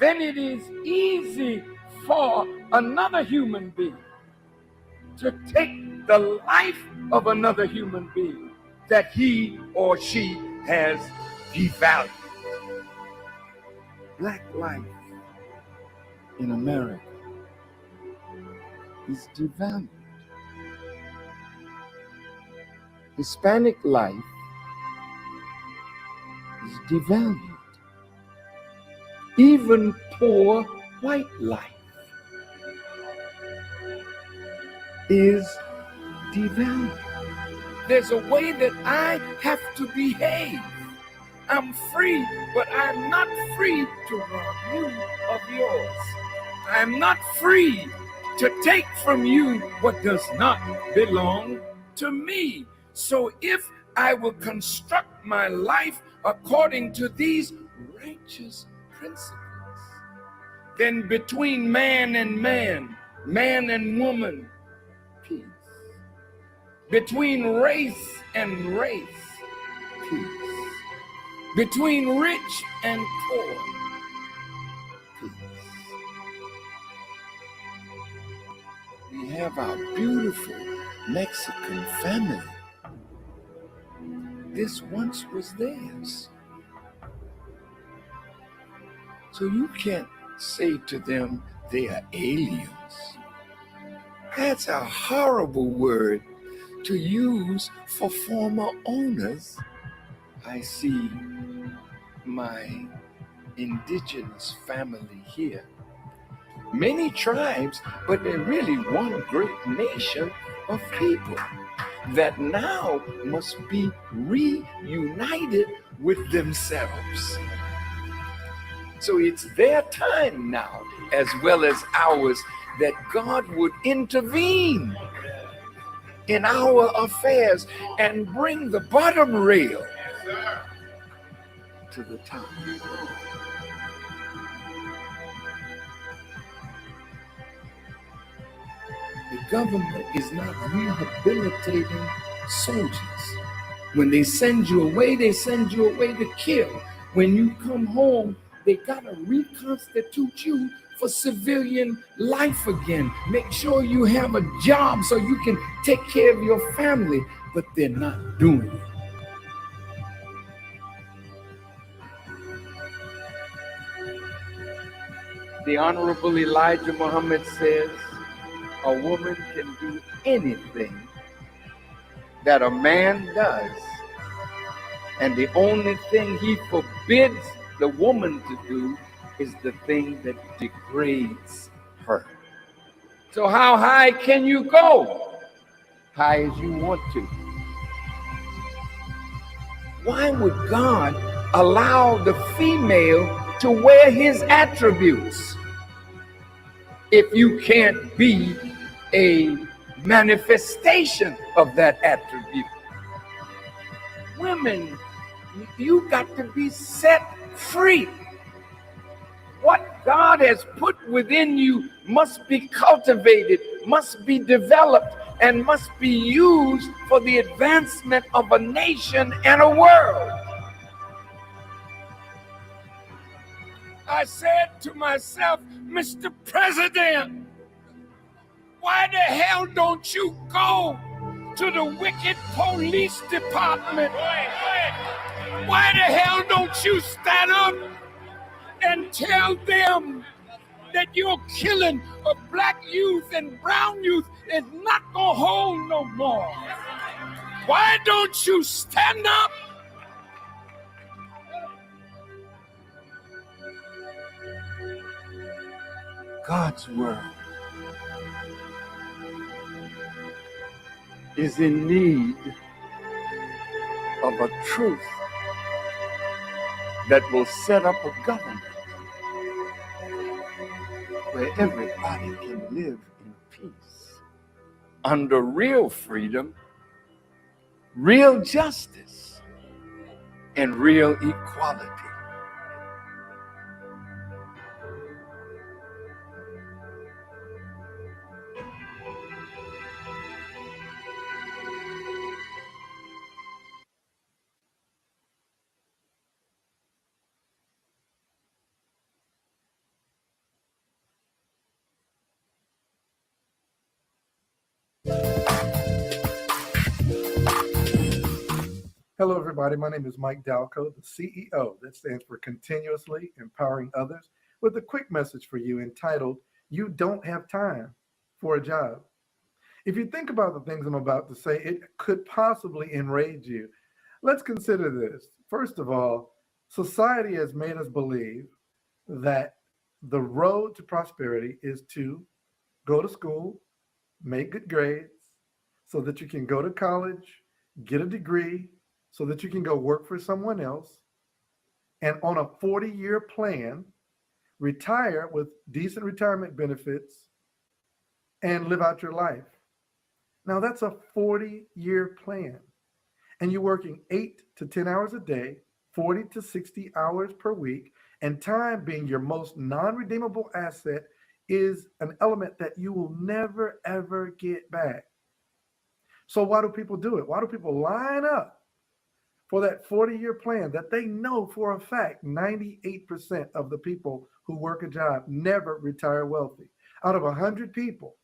then it is easy for another human being to take the life of another human being that he or she has devalued. Black life in America is devalued. Hispanic life is devalued. Even poor white life is devalued. There's a way that I have to behave. I'm free, but I'm not free to rob you of yours. I'm not free to take from you what does not belong to me. So if I will construct my life according to these righteous principles, then between man and man, man and woman, peace. Between race and race, peace. Between rich and poor, peace. We have our beautiful Mexican family. This once was theirs. So you can't say to them they are aliens. That's a horrible word to use for former owners. I see my indigenous family here. Many tribes, but they're really one great nation of people that now must be reunited with themselves. So it's their time now, as well as ours, that God would intervene in our affairs and bring the bottom rail to the top. The government is not rehabilitating soldiers. When they send you away to kill. When you come home, they gotta reconstitute you for civilian life again. Make sure you have a job so you can take care of your family, but they're not doing it. The Honorable Elijah Muhammad says, a woman can do anything that a man does, and the only thing he forbids the woman to do is the thing that degrades her. So how high can you go? High as you want to. Why would God allow the female to wear his attributes if you can't be a manifestation of that attribute? Women, you got to be set free. What God has put within you must be cultivated, must be developed, and must be used for the advancement of a nation and a world. I said to myself, Mr. President, why the hell don't you go to the wicked police department? Why the hell don't you stand up and tell them that your killing of black youth and brown youth is not gonna hold no more? Why don't you stand up? God's word is in need of a truth that will set up a government where everybody can live in peace, under real freedom, real justice, and real equality. Hello, everybody. My name is Mike Dalco, the CEO. That stands for Continuously Empowering Others, with a quick message for you entitled, You Don't Have Time for a Job. If you think about the things I'm about to say, it could possibly enrage you. Let's consider this. First of all, society has made us believe that the road to prosperity is to go to school, make good grades, so that you can go to college, get a degree, so that you can go work for someone else, and on a 40-year plan, retire with decent retirement benefits and live out your life. Now, that's a 40-year plan. And you're working 8 to 10 hours a day, 40 to 60 hours per week, and time being your most non-redeemable asset is an element that you will never, ever get back. So why do people do it? Why do people line up for that 40-year plan that they know for a fact 98% of the people who work a job never retire wealthy? Out of 100 people,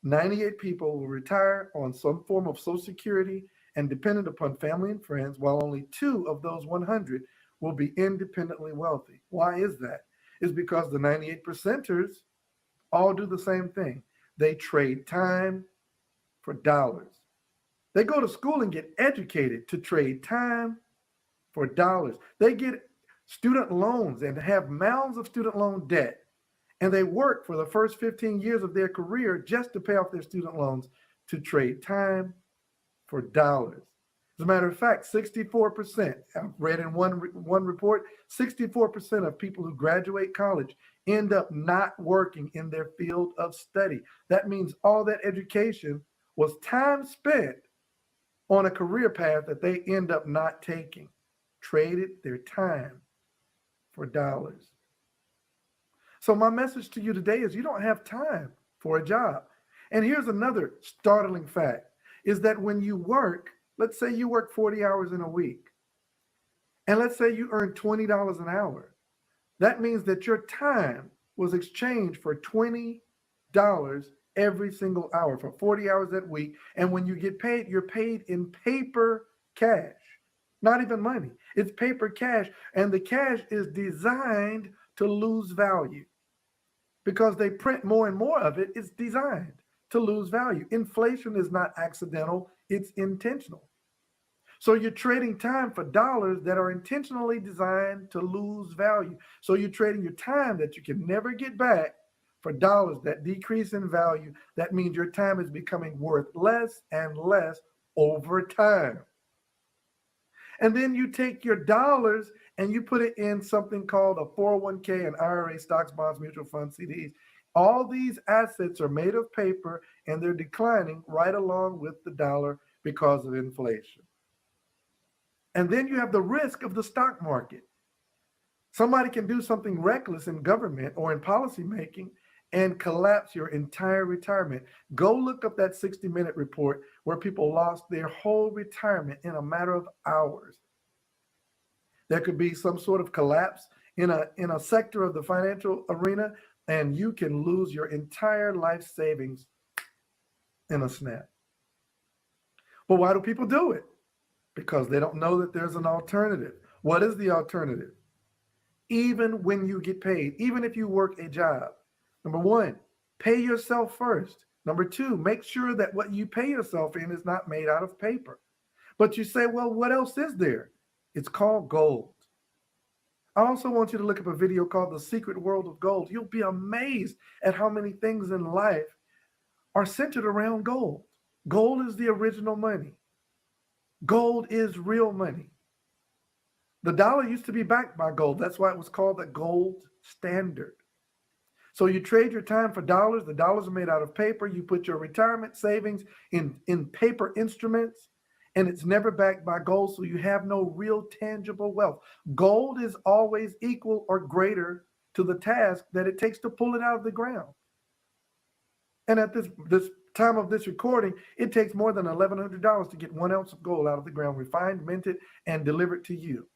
98 people will retire on some form of Social Security and dependent upon family and friends, while only 2 of those 100 will be independently wealthy. Why is that? It's because the 98 percenters all do the same thing. They trade time for dollars. They go to school and get educated to trade time for dollars. They get student loans and have mounds of student loan debt. And they work for the first 15 years of their career just to pay off their student loans to trade time for dollars. As a matter of fact, 64%, I've read in one report, 64% of people who graduate college end up not working in their field of study. That means all that education was time spent on a career path that they end up not taking, traded their time for dollars. So my message to you today is you don't have time for a job. And here's another startling fact, is that when you work, let's say you work 40 hours in a week, and let's say you earn $20 an hour. That means that your time was exchanged for $20 every single hour for 40 hours that week. And when you get paid, you're paid in paper cash, not even money. It's paper cash. And the cash is designed to lose value because they print more and more of it. It's designed to lose value. Inflation is not accidental, it's intentional. So you're trading time for dollars that are intentionally designed to lose value. So you're trading your time that you can never get back for dollars that decrease in value. That means your time is becoming worth less and less over time. And then you take your dollars and you put it in something called a 401k, an IRA, stocks, bonds, mutual funds, CDs. All these assets are made of paper and they're declining right along with the dollar because of inflation. And then you have the risk of the stock market. Somebody can do something reckless in government or in policy making and collapse your entire retirement. Go look up that 60-minute report where people lost their whole retirement in a matter of hours. There could be some sort of collapse in a sector of the financial arena, and you can lose your entire life savings in a snap. But why do people do it? Because they don't know that there's an alternative. What is the alternative? Even when you get paid, even if you work a job, number one, pay yourself first. Number two, make sure that what you pay yourself in is not made out of paper. But you say, well, what else is there? It's called gold. I also want you to look up a video called The Secret World of Gold. You'll be amazed at how many things in life are centered around gold. Gold is the original money. Gold is real money. The dollar used to be backed by gold. That's why it was called the gold standard. So you trade your time for dollars. The dollars are made out of paper. You put your retirement savings in paper instruments, and it's never backed by gold, so you have no real tangible wealth. Gold is always equal or greater to the task that it takes to pull it out of the ground. And at this time of this recording, it takes more than $1,100 to get 1 ounce of gold out of the ground, refined, minted, and delivered to you.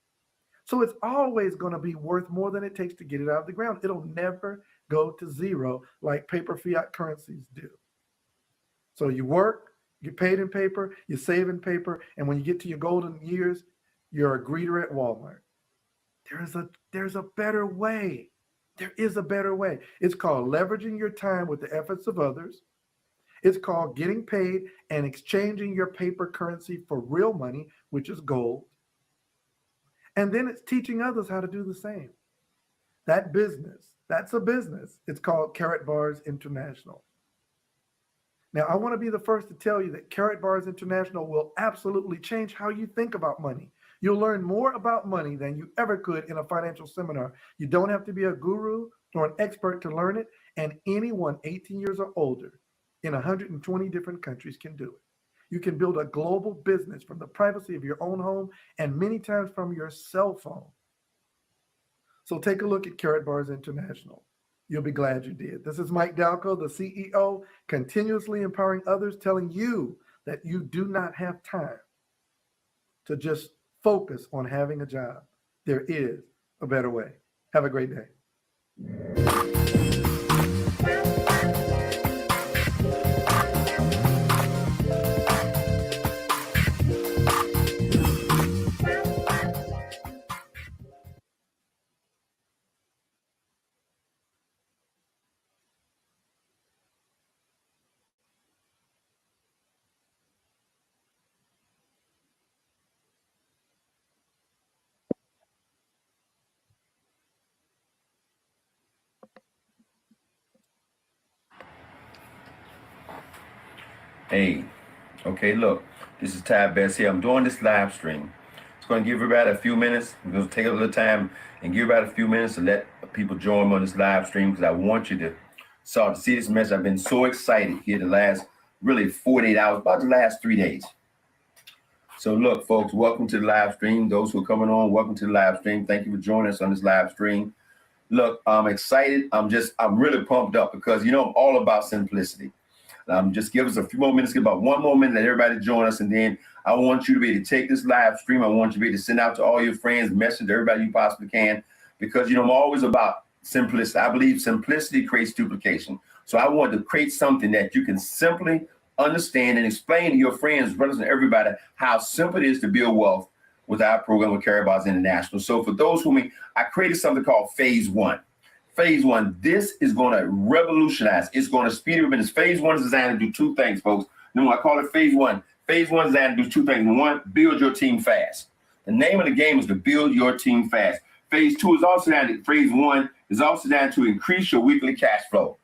So it's always going to be worth more than it takes to get it out of the ground. It'll never go to zero like paper fiat currencies do. So you work, get paid in paper, you save in paper, and when you get to your golden years, you're a greeter at Walmart. There's a better way. There is a better way. It's called leveraging your time with the efforts of others. It's called getting paid and exchanging your paper currency for real money, which is gold. And then it's teaching others how to do the same. That's a business. It's called Karatbars International. Now, I want to be the first to tell you that Karatbars International will absolutely change how you think about money. You'll learn more about money than you ever could in a financial seminar. You don't have to be a guru or an expert to learn it, and anyone 18 years or older in 120 different countries can do it. You can build a global business from the privacy of your own home and many times from your cell phone. So take a look at Karatbars International. You'll be glad you did. This is Mike Dalco, the CEO, continuously empowering others, telling you that you do not have time to just focus on having a job. There is a better way. Have a great day. Hey, okay, look, this is Ty Best here. I'm doing this live stream. It's going to give everybody a few minutes. I'm going to take a little time and give everybody a few minutes to let people join me on this live stream because I want you to start to see this message. I've been so excited here the last really 48 hours, about the last 3 days. So look, folks, welcome to the live stream. Those who are coming on, welcome to the live stream. Thank you for joining us on this live stream. Look, I'm excited. I'm really pumped up because, you know, I'm all about simplicity. Just give us a few more minutes, give about 1 more minute, let everybody join us. And then I want you to be able to take this live stream. I want you to be able to send out to all your friends, message to everybody you possibly can, because, you know, I'm always about simplicity. I believe simplicity creates duplication. So I want to create something that you can simply understand and explain to your friends, brothers, and everybody how simple it is to build wealth with our program with Karatbars International. So for those who I created something called Phase 1. Phase 1, this is going to revolutionize. It's going to speed up business. Phase 1 is designed to do 2 things, folks. You know, I call it Phase 1. Phase 1 is designed to do 2 things. 1, build your team fast. The name of the game is to build your team fast. Phase 2 is also designed. Phase 1 is also designed to increase your weekly cash flow.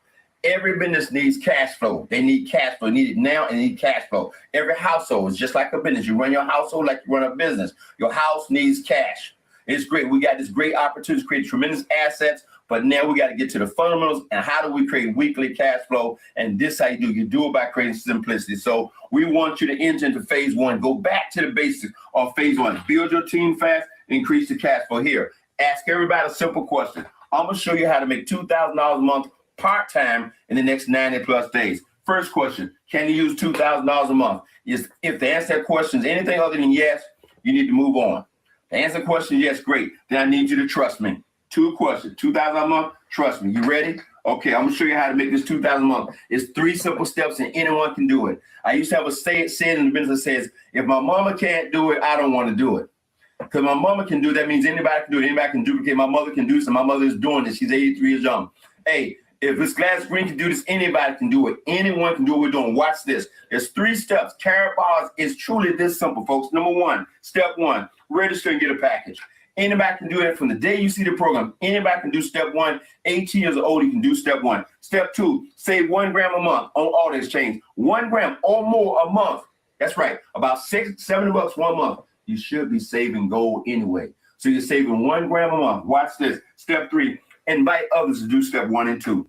Every business needs cash flow. They need cash flow. They need it now and they need cash flow. Every household is just like a business. You run your household like you run a business. Your house needs cash. It's great. We got this great opportunity to create tremendous assets. But now we got to get to the fundamentals and how do we create weekly cash flow? And this how you do. You do it by creating simplicity. So we want you to enter into Phase 1. Go back to the basics of Phase 1. Build your team fast, increase the cash flow. Here, ask everybody a simple question. I'm going to show you how to make $2,000 a month part-time in the next 90 plus days. First question, can you use $2,000 a month? If the answer to that question is anything other than yes, you need to move on. The answer to the question is yes, great. Then I need you to trust me. 2 questions, $2,000 a month, trust me. You ready? Okay, I'm gonna show you how to make this $2,000 a month. It's 3 simple steps and anyone can do it. I used to have a saying in the business that says, if my mama can't do it, I don't want to do it. Because my mama can do it, that means anybody can do it. Anybody can duplicate. My mother can do this, and my mother is doing it. She's 83 years young. Hey, if this glass green can do this, anybody can do it. Anyone can do what we're doing. Watch this. There's 3 steps. Karatbars is truly this simple, folks. Number 1, step 1, register and get a package. Anybody can do that from the day you see the program. Anybody can do step 1. 18 years old, you can do step 1. Step 2, save 1 gram a month on all exchange. 1 gram or more a month. That's right. About $70 1 month. You should be saving gold anyway. So you're saving 1 gram a month. Watch this. Step 3, invite others to do step 1 and 2.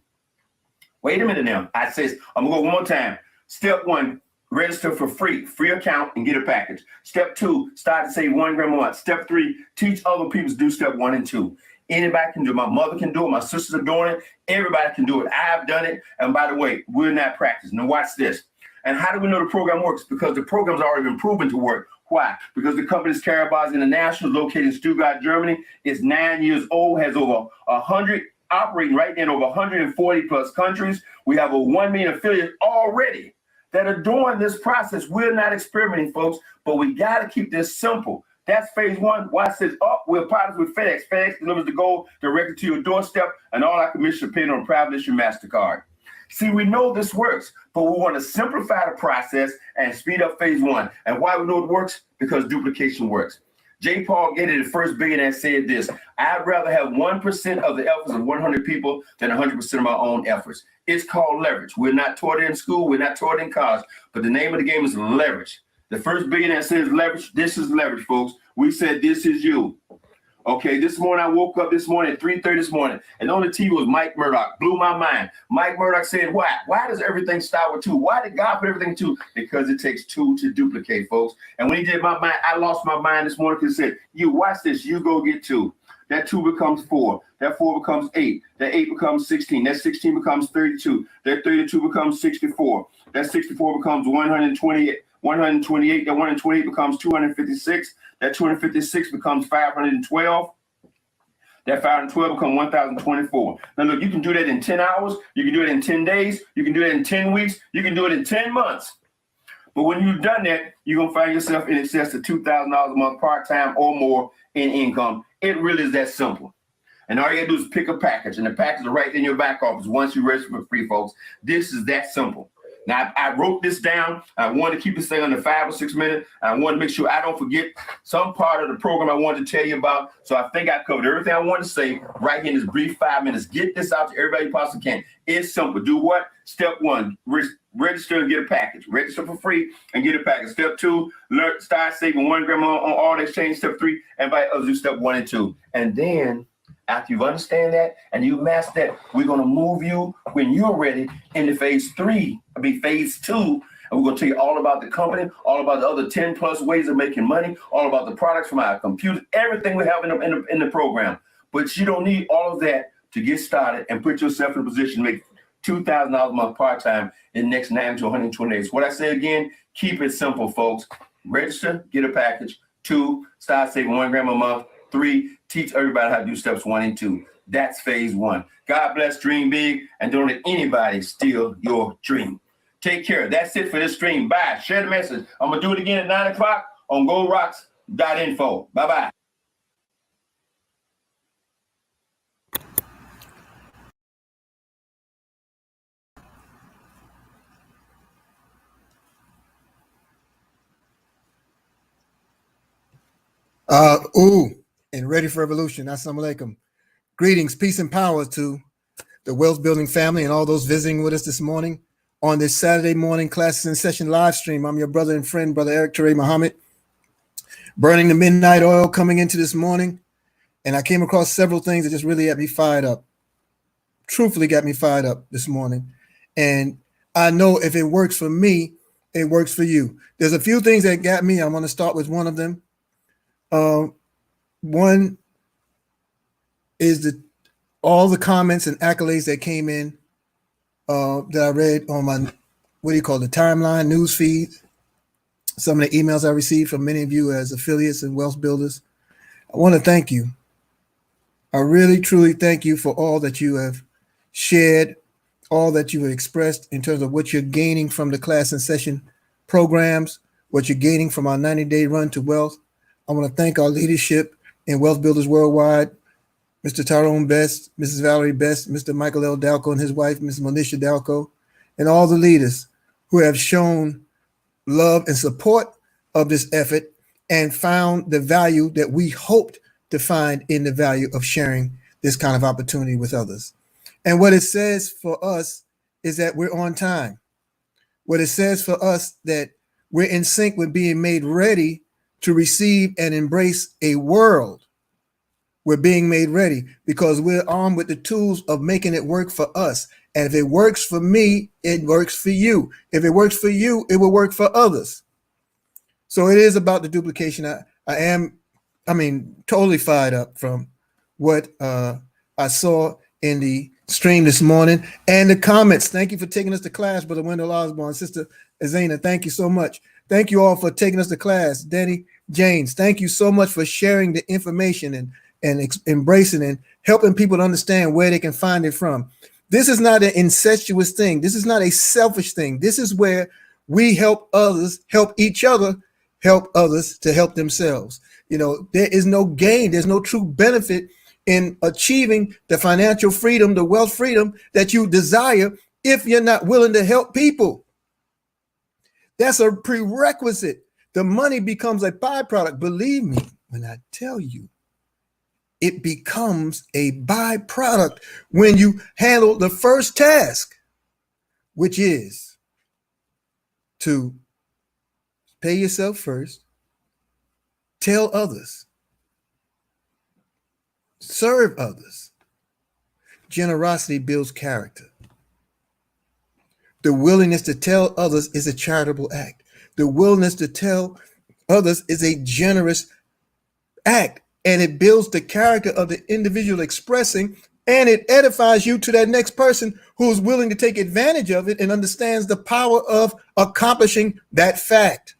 Wait a minute now. I'm gonna go one more time. Step 1, register for free account and get a package. Step 2, start to save 1 gram a month. Step 3, teach other people to do step 1 and 2. Anybody can do it. My mother can do it. My sisters are doing it. Everybody can do it. I've done it. And by the way, we're not practicing. Now watch this. And how do we know the program works? Because the program's already been proven to work. Why? Because the company's Karatbars International, located in Stuttgart, Germany, is 9 years old, has over 100 operating right now in over 140 plus countries. We have over 1 million affiliates already. that are doing this process. We're not experimenting, folks, but we got to keep this simple. That's phase one. Why it says, oh, we're partners with FedEx. FedEx delivers the gold directly to your doorstep, and all our commissions are paid on a private issue MasterCard. See, we know this works, but we want to simplify the process and speed up phase one. And why we know it works? Because duplication works. J. Paul Getty, the first billionaire, said this: I'd rather have 1% of the efforts of 100 people than 100% of my own efforts. It's called leverage. We're not taught it in school. We're not taught it in college. But the name of the game is leverage. The first billionaire says leverage. This is leverage, folks. We said this is you. Okay, this morning I woke up this morning at 3:30 this morning, and on the TV was Mike Murdoch. Blew my mind. Mike Murdoch said, why? Why does everything start with two? Why did God put everything two? Because it takes two to duplicate, folks. And when he did my mind, I lost my mind this morning because he said, you watch this, you go get two. That 2 becomes 4. That 4 becomes 8. That 8 becomes 16. That 16 becomes 32. That 32 becomes 64. That 64 becomes 128. 128. That 128 becomes 256. That 256 becomes 512. That 512 becomes 1,024. Now look, you can do that in 10 hours. You can do it in 10 days. You can do it in 10 weeks. You can do it in 10 months. But when you've done that, you're going to find yourself in excess of $2,000 a month part-time or more in income. It really is that simple. And all you got to do is pick a package, and the package is right in your back office once you register for free, folks. This is that simple. Now, I wrote this down. I wanted to keep this thing under 5 or 6 minutes. I wanted to make sure I don't forget some part of the program I wanted to tell you about. So I think I covered everything I wanted to say right here in this brief 5 minutes. Get this out to everybody you possibly can. It's simple. Do what? Step 1, register and get a package. Register for free and get a package. Step 2, start saving 1 gram on all exchange. Step 3, invite others to step 1 and 2. And then after you understand that and you master that, we're going to move you when you're ready into phase 2. And we're going to tell you all about the company, all about the other 10 plus ways of making money, all about the products from our computer, everything we have in the program. But you don't need all of that to get started and put yourself in a position to make $2,000 a month part-time in the next 90 to 120 days. What I say again, keep it simple, folks. Register, get a package. 2, start saving 1 gram a month. 3, teach everybody how to do steps 1 and 2. That's phase 1. God bless, dream big, and don't let anybody steal your dream. Take care. That's it for this stream. Bye. Share the message. I'm going to do it again at 9 o'clock on goldrocks.info. Bye-bye. And ready for evolution. Assalamu alaikum. Greetings, peace and power to the Wealth Building family and all those visiting with us this morning on this Saturday morning Classes in Session live stream. I'm your brother and friend, Brother Eric Ture Muhammad, burning the midnight oil coming into this morning. And I came across several things that just really got me fired up. Truthfully got me fired up this morning. And I know if it works for me, it works for you. There's a few things that got me. I want to start with one of them. One is all the comments and accolades that came in that I read on my, the timeline, news feed. Some of the emails I received from many of you as affiliates and wealth builders. I want to thank you. I really, truly thank you for all that you have shared, all that you have expressed in terms of what you're gaining from the Class in Session programs, what you're gaining from our 90-day run to wealth. I want to thank our leadership in Wealth Builders Worldwide, Mr. Tyrone Best, Mrs. Valerie Best, Mr. Michael L. Dalco and his wife, Ms. Monisha Dalco, and all the leaders who have shown love and support of this effort and found the value that we hoped to find in the value of sharing this kind of opportunity with others. And what it says for us is that we're on time. What it says for us that we're in sync with being made ready to receive and embrace a world. We're being made ready because we're armed with the tools of making it work for us. And if it works for me, it works for you. If it works for you, it will work for others. So it is about the duplication. I am totally fired up from what I saw in the stream this morning and the comments. Thank you for taking us to class, Brother Wendell Osborne, Sister Azana. Thank you so much. Thank you all for taking us to class. Danny James, thank you so much for sharing the information and embracing and helping people to understand where they can find it from. This is not an incestuous thing. This is not a selfish thing. This is where We help others, help each other, help others to help themselves. You know, there is no gain, there's no true benefit in achieving the financial freedom, the wealth freedom that you desire if you're not willing to help people. That's a prerequisite. The money becomes a byproduct. Believe me when I tell you, it becomes a byproduct when you handle the first task, which is to pay yourself first, tell others, serve others. Generosity builds character. The willingness to tell others is a charitable act. The willingness to tell others is a generous act, and it builds the character of the individual expressing, and it edifies you to that next person who is willing to take advantage of it and understands the power of accomplishing that fact.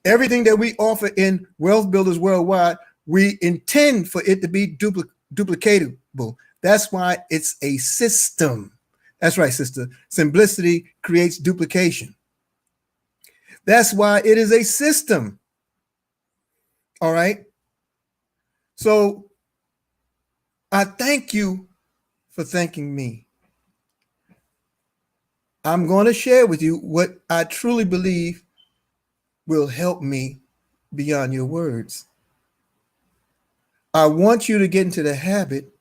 Everything that we offer in Wealth Builders Worldwide, we intend for it to be duplicatable. That's why it's a system. That's right, sister. Simplicity creates duplication. That's why it is a system. All right. So I thank you for thanking me. I'm going to share with you what I truly believe will help me beyond your words. I want you to get into the habit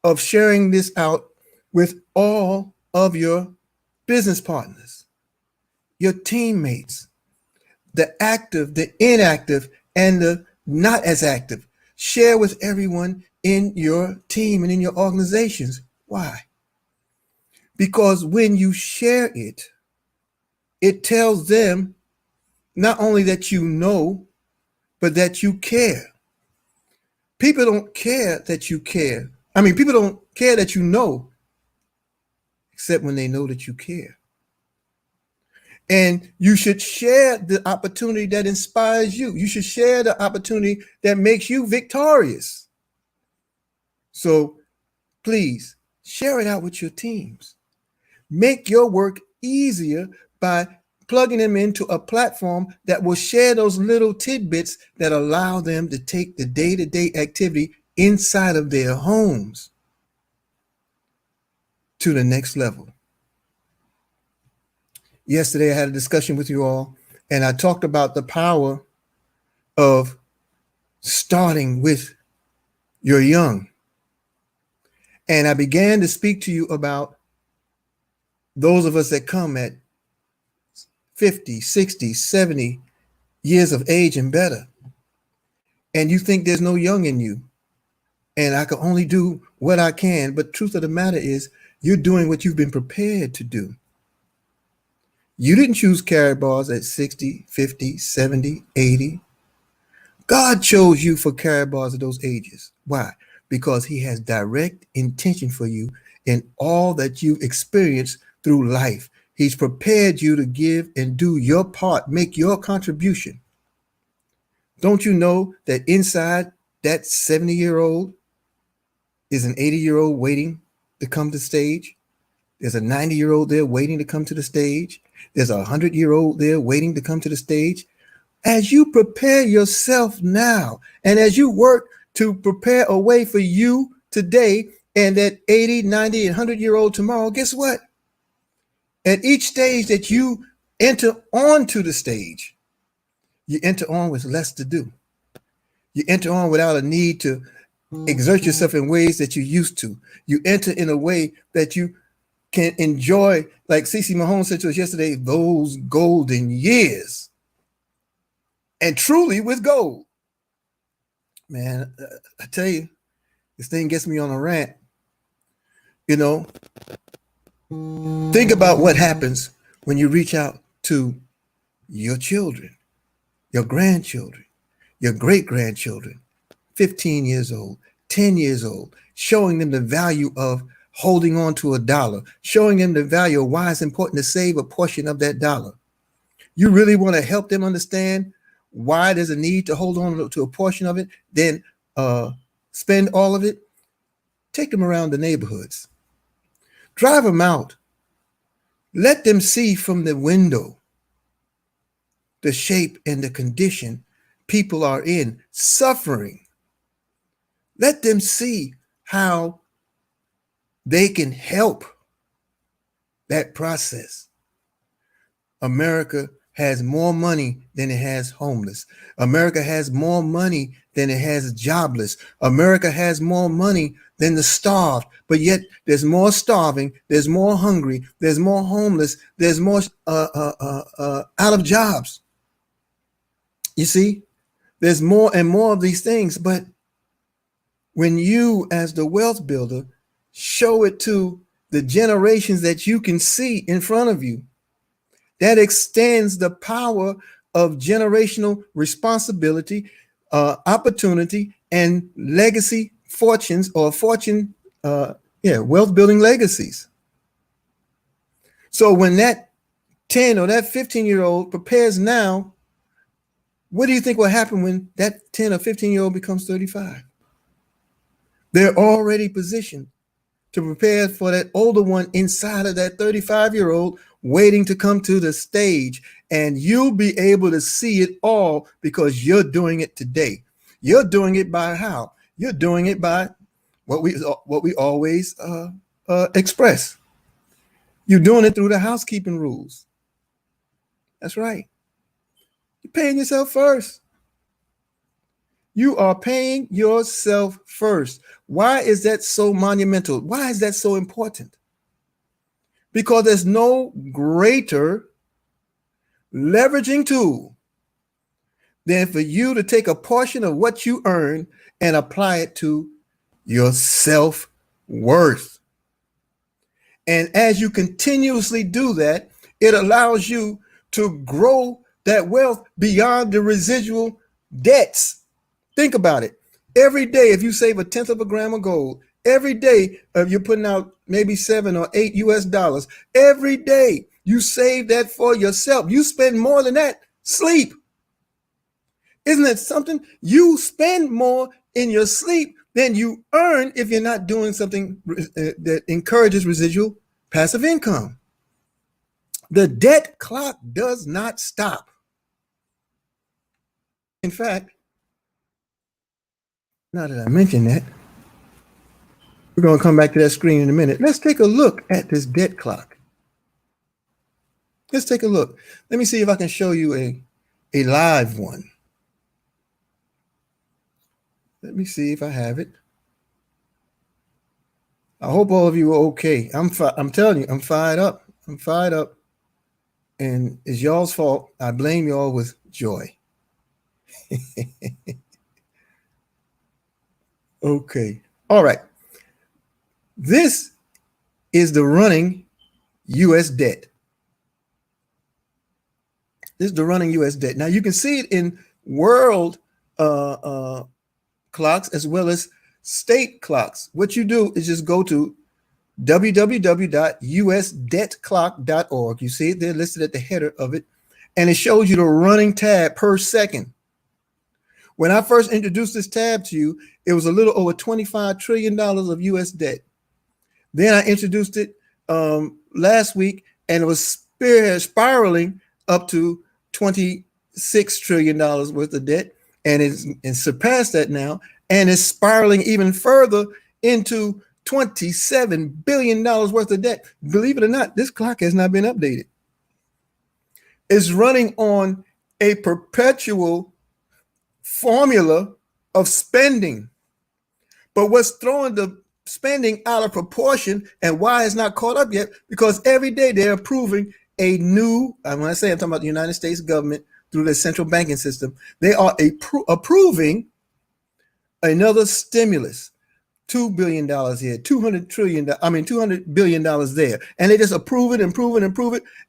of sharing this out with all of your business partners, your teammates, the active, the inactive, and the not as active. Share with everyone in your team and in your organizations. Why? Because when you share it, it tells them not only that you know, but that you care. People don't care that you care. I mean, people don't care that you know, except when they know that you care. And you should share the opportunity that inspires you. You should share the opportunity that makes you victorious. So please share it out with your teams. Make your work easier by plugging them into a platform that will share those little tidbits that allow them to take the day-to-day activity inside of their homes to the next level. Yesterday, I had a discussion with you all, and I talked about the power of starting with your young. And I began to speak to you about those of us that come at 50, 60, 70 years of age and better. And you think there's no young in you. And I can only do what I can. But truth of the matter is, you're doing what you've been prepared to do. You didn't choose Karatbars at 60, 50, 70, 80. God chose you for Karatbars at those ages. Why? Because he has direct intention for you in all that you've experienced through life. He's prepared you to give and do your part, make your contribution. Don't you know that inside that 70-year-old is an 80-year-old waiting to come to stage? There's a 90-year-old there waiting to come to the stage. There's a 100-year-old there waiting to come to the stage. As you prepare yourself now, and as you work to prepare a way for you today and that 80, 90, and 100-year-old tomorrow, guess what? At each stage that you enter onto the stage, you enter on with less to do. You enter on without a need to exert yourself in ways that you used to. You enter in a way that you can enjoy, like CeCe Mahone said to us yesterday, those golden years. And truly with gold. Man, I tell you, this thing gets me on a rant. You know, think about what happens when you reach out to your children, your grandchildren, your great-grandchildren, 15 years old, 10 years old, showing them the value of holding on to a dollar, showing them the value of why it's important to save a portion of that dollar. You really want to help them understand why there's a need to hold on to a portion of it, then spend all of it? Take them around the neighborhoods. Drive them out. Let them see from the window the shape and the condition people are in, suffering. Let them see how they can help that process. America has more money than it has homeless. America has more money than it has jobless. America has more money than the starved, but yet there's more starving, there's more hungry, there's more homeless, there's more out of jobs. You see, there's more and more of these things, but when you, as the wealth builder, show it to the generations that you can see in front of you, that extends the power of generational responsibility, opportunity, and legacy fortunes or wealth building legacies. So when that 10 or that 15-year-old prepares now, what do you think will happen when that 10 or 15-year-old becomes 35? They're already positioned to prepare for that older one inside of that 35-year-old waiting to come to the stage. And you'll be able to see it all because you're doing it today. You're doing it by how? You're doing it by what we always express. You're doing it through the housekeeping rules. That's right. You're paying yourself first. You are paying yourself first. Why is that so monumental? Why is that so important? Because there's no greater leveraging tool than for you to take a portion of what you earn and apply it to your self-worth. And as you continuously do that, it allows you to grow that wealth beyond the residual debts. Think about it. Every day, if you save 1/10 of a gram of gold, every day you're putting out maybe $7 or $8 US. Every day you save that for yourself. You spend more than that. Sleep. Isn't that something? You spend more in your sleep than you earn if you're not doing something that encourages residual passive income. The debt clock does not stop. In fact, now that I mention that, we're going to come back to that screen in a minute. Let's take a look at this debt clock. Let's take a look. Let me see if I can show you a live one. Let me see if I have it. I hope all of you are okay. I'm telling you, I'm fired up. I'm fired up. And it's y'all's fault. I blame y'all with joy. Okay. All right. This is the running U.S. debt. This is the running U.S. debt. Now you can see it in world clocks as well as state clocks. What you do is just go to www.usdebtclock.org. You see it there listed at the header of it, and it shows you the running tab per second. When I first introduced this tab to you, it was a little over $25 trillion of U.S. debt. Then I introduced it last week, and it was spiraling up to $26 trillion worth of debt, and it's surpassed that now, and it's spiraling even further into $27 billion worth of debt. Believe it or not, this clock has not been updated. It's running on a perpetual formula of spending. But what's throwing the spending out of proportion and why it's not caught up yet, because every day they're approving a new, when I say I'm talking about the United States government through the central banking system, they are approving another stimulus. $2 billion here, $200 billion there. And they just approve it,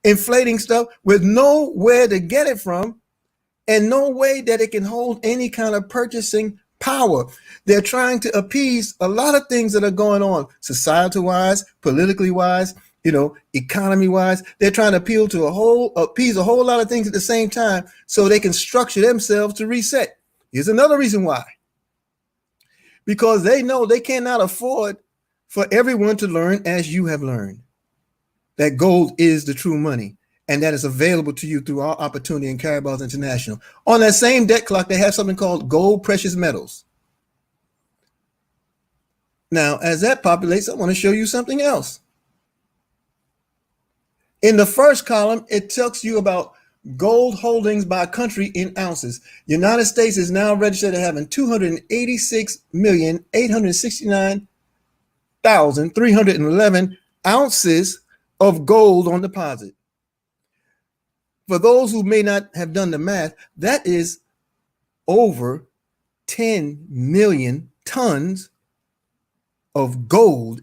inflating stuff with nowhere to get it from and no way that it can hold any kind of purchasing power. They're trying to appease a lot of things that are going on, societal wise, politically wise, economy wise. They're trying to appease a whole lot of things at the same time so they can structure themselves to reset. Here's another reason why. Because they know they cannot afford for everyone to learn as you have learned that gold is the true money and that is available to you through our opportunity in Karatbars International. On that same debt clock, they have something called gold precious metals. Now, as that populates, I want to show you something else. In the first column, it tells you about gold holdings by country in ounces. United States is now registered at having 286,869,311 ounces of gold on deposit. For those who may not have done the math, that is over 10 million tons of gold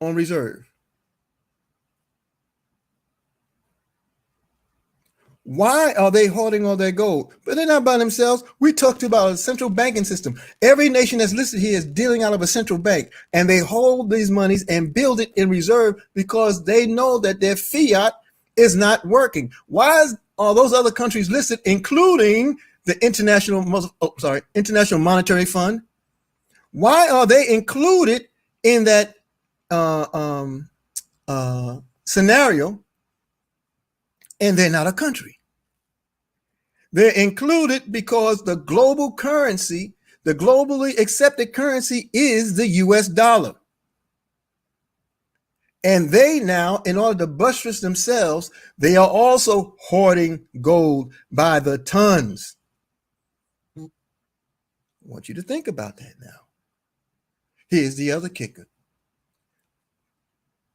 on reserve. Why are they hoarding all their gold? But they're not by themselves. We talked about a central banking system. Every nation that's listed here is dealing out of a central bank, and they hold these monies and build it in reserve because they know that their fiat is not working. Why are those other countries listed, including the International Monetary Fund? Why are they included in that scenario, and they're not a country? They're included because the global currency, the globally accepted currency, is the US dollar. And they now, in order to buttress themselves, they are also hoarding gold by the tons. I want you to think about that now. Here's the other kicker.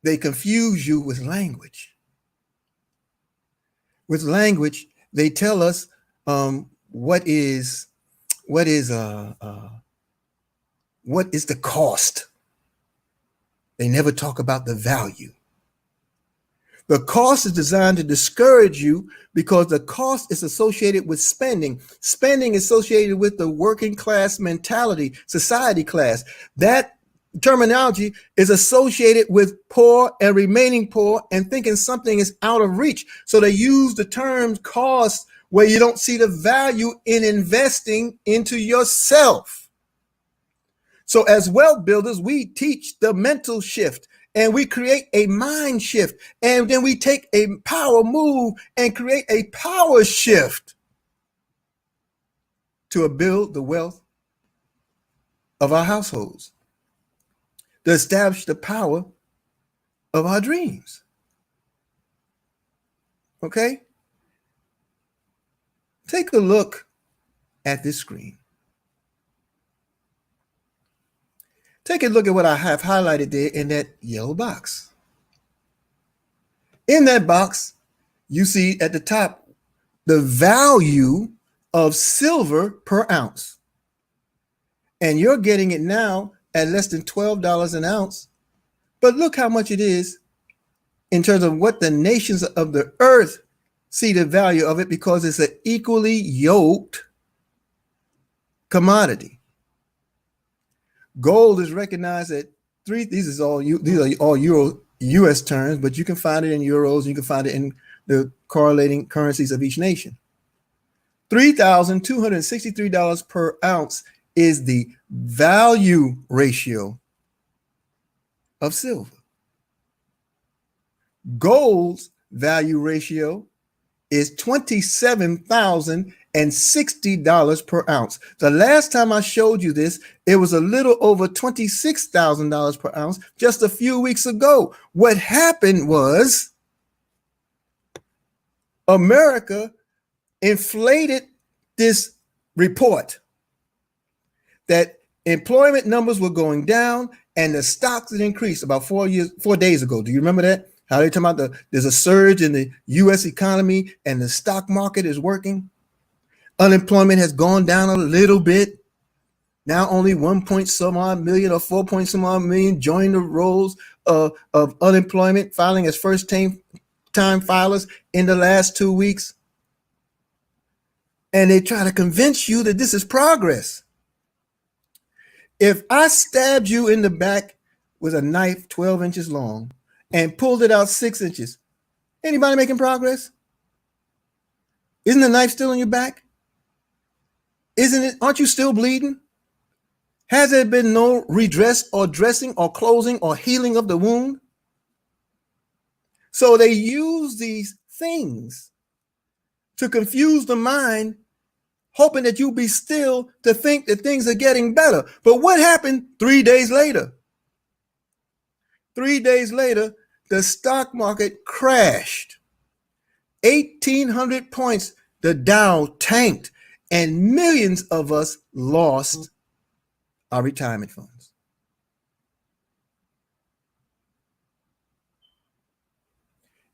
They confuse you with language. With language, they tell us what is the cost. They never talk about the value. The cost is designed to discourage you because the cost is associated with spending. Spending is associated with the working class mentality, society class. That terminology is associated with poor and remaining poor and thinking something is out of reach. So they use the term cost where you don't see the value in investing into yourself. So as wealth builders, we teach the mental shift and we create a mind shift, and then we take a power move and create a power shift to build the wealth of our households, to establish the power of our dreams. Okay? Take a look at this screen. Take a look at what I have highlighted there in that yellow box. In that box, you see at the top the value of silver per ounce. And you're getting it now at less than $12 an ounce. But look how much it is in terms of what the nations of the earth see the value of it, because it's an equally yoked commodity. Gold is recognized at these are all Euro US terms, but you can find it in euros, you can find it in the correlating currencies of each nation. $3,263 per ounce is the value ratio of silver. Gold's value ratio is $27,060 per ounce. The last time I showed you this, it was a little over $26,000 per ounce just a few weeks ago. What happened was America inflated this report that employment numbers were going down and the stocks had increased about 4 days ago. Do you remember that? How they talking about there's a surge in the U.S. economy and the stock market is working. Unemployment has gone down a little bit. Now only 1 point some odd million or 4 point some odd million join the rolls of unemployment, filing as first time filers in the last 2 weeks. And they try to convince you that this is progress. If I stabbed you in the back with a knife 12 inches long and pulled it out 6 inches, anybody making progress? Isn't the knife still in your back? Isn't it? Aren't you still bleeding? Has there been no redress or dressing or closing or healing of the wound? So they use these things to confuse the mind, hoping that you'll be still to think that things are getting better. But what happened 3 days later? 3 days later, the stock market crashed. 1,800 points, the Dow tanked, and millions of us lost our retirement funds.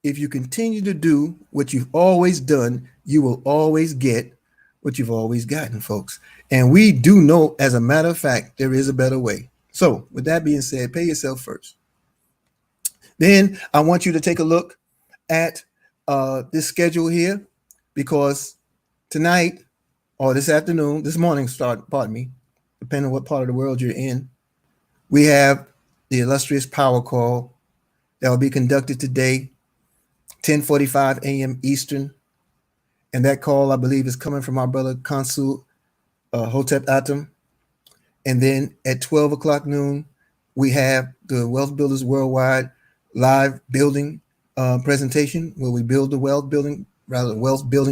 If you continue to do what you've always done, you will always get what you've always gotten, folks. And we do know, as a matter of fact, there is a better way. So with that being said, pay yourself first. Then I want you to take a look at this schedule here, because tonight or this afternoon, this morning, pardon me, depending on what part of the world you're in, we have the illustrious power call that will be conducted today, 10:45 a.m. Eastern. And that call, I believe, is coming from our brother Consul Hotep Atom. And then at 12 o'clock noon, we have the Wealth Builders Worldwide live building presentation, where we build the wealth building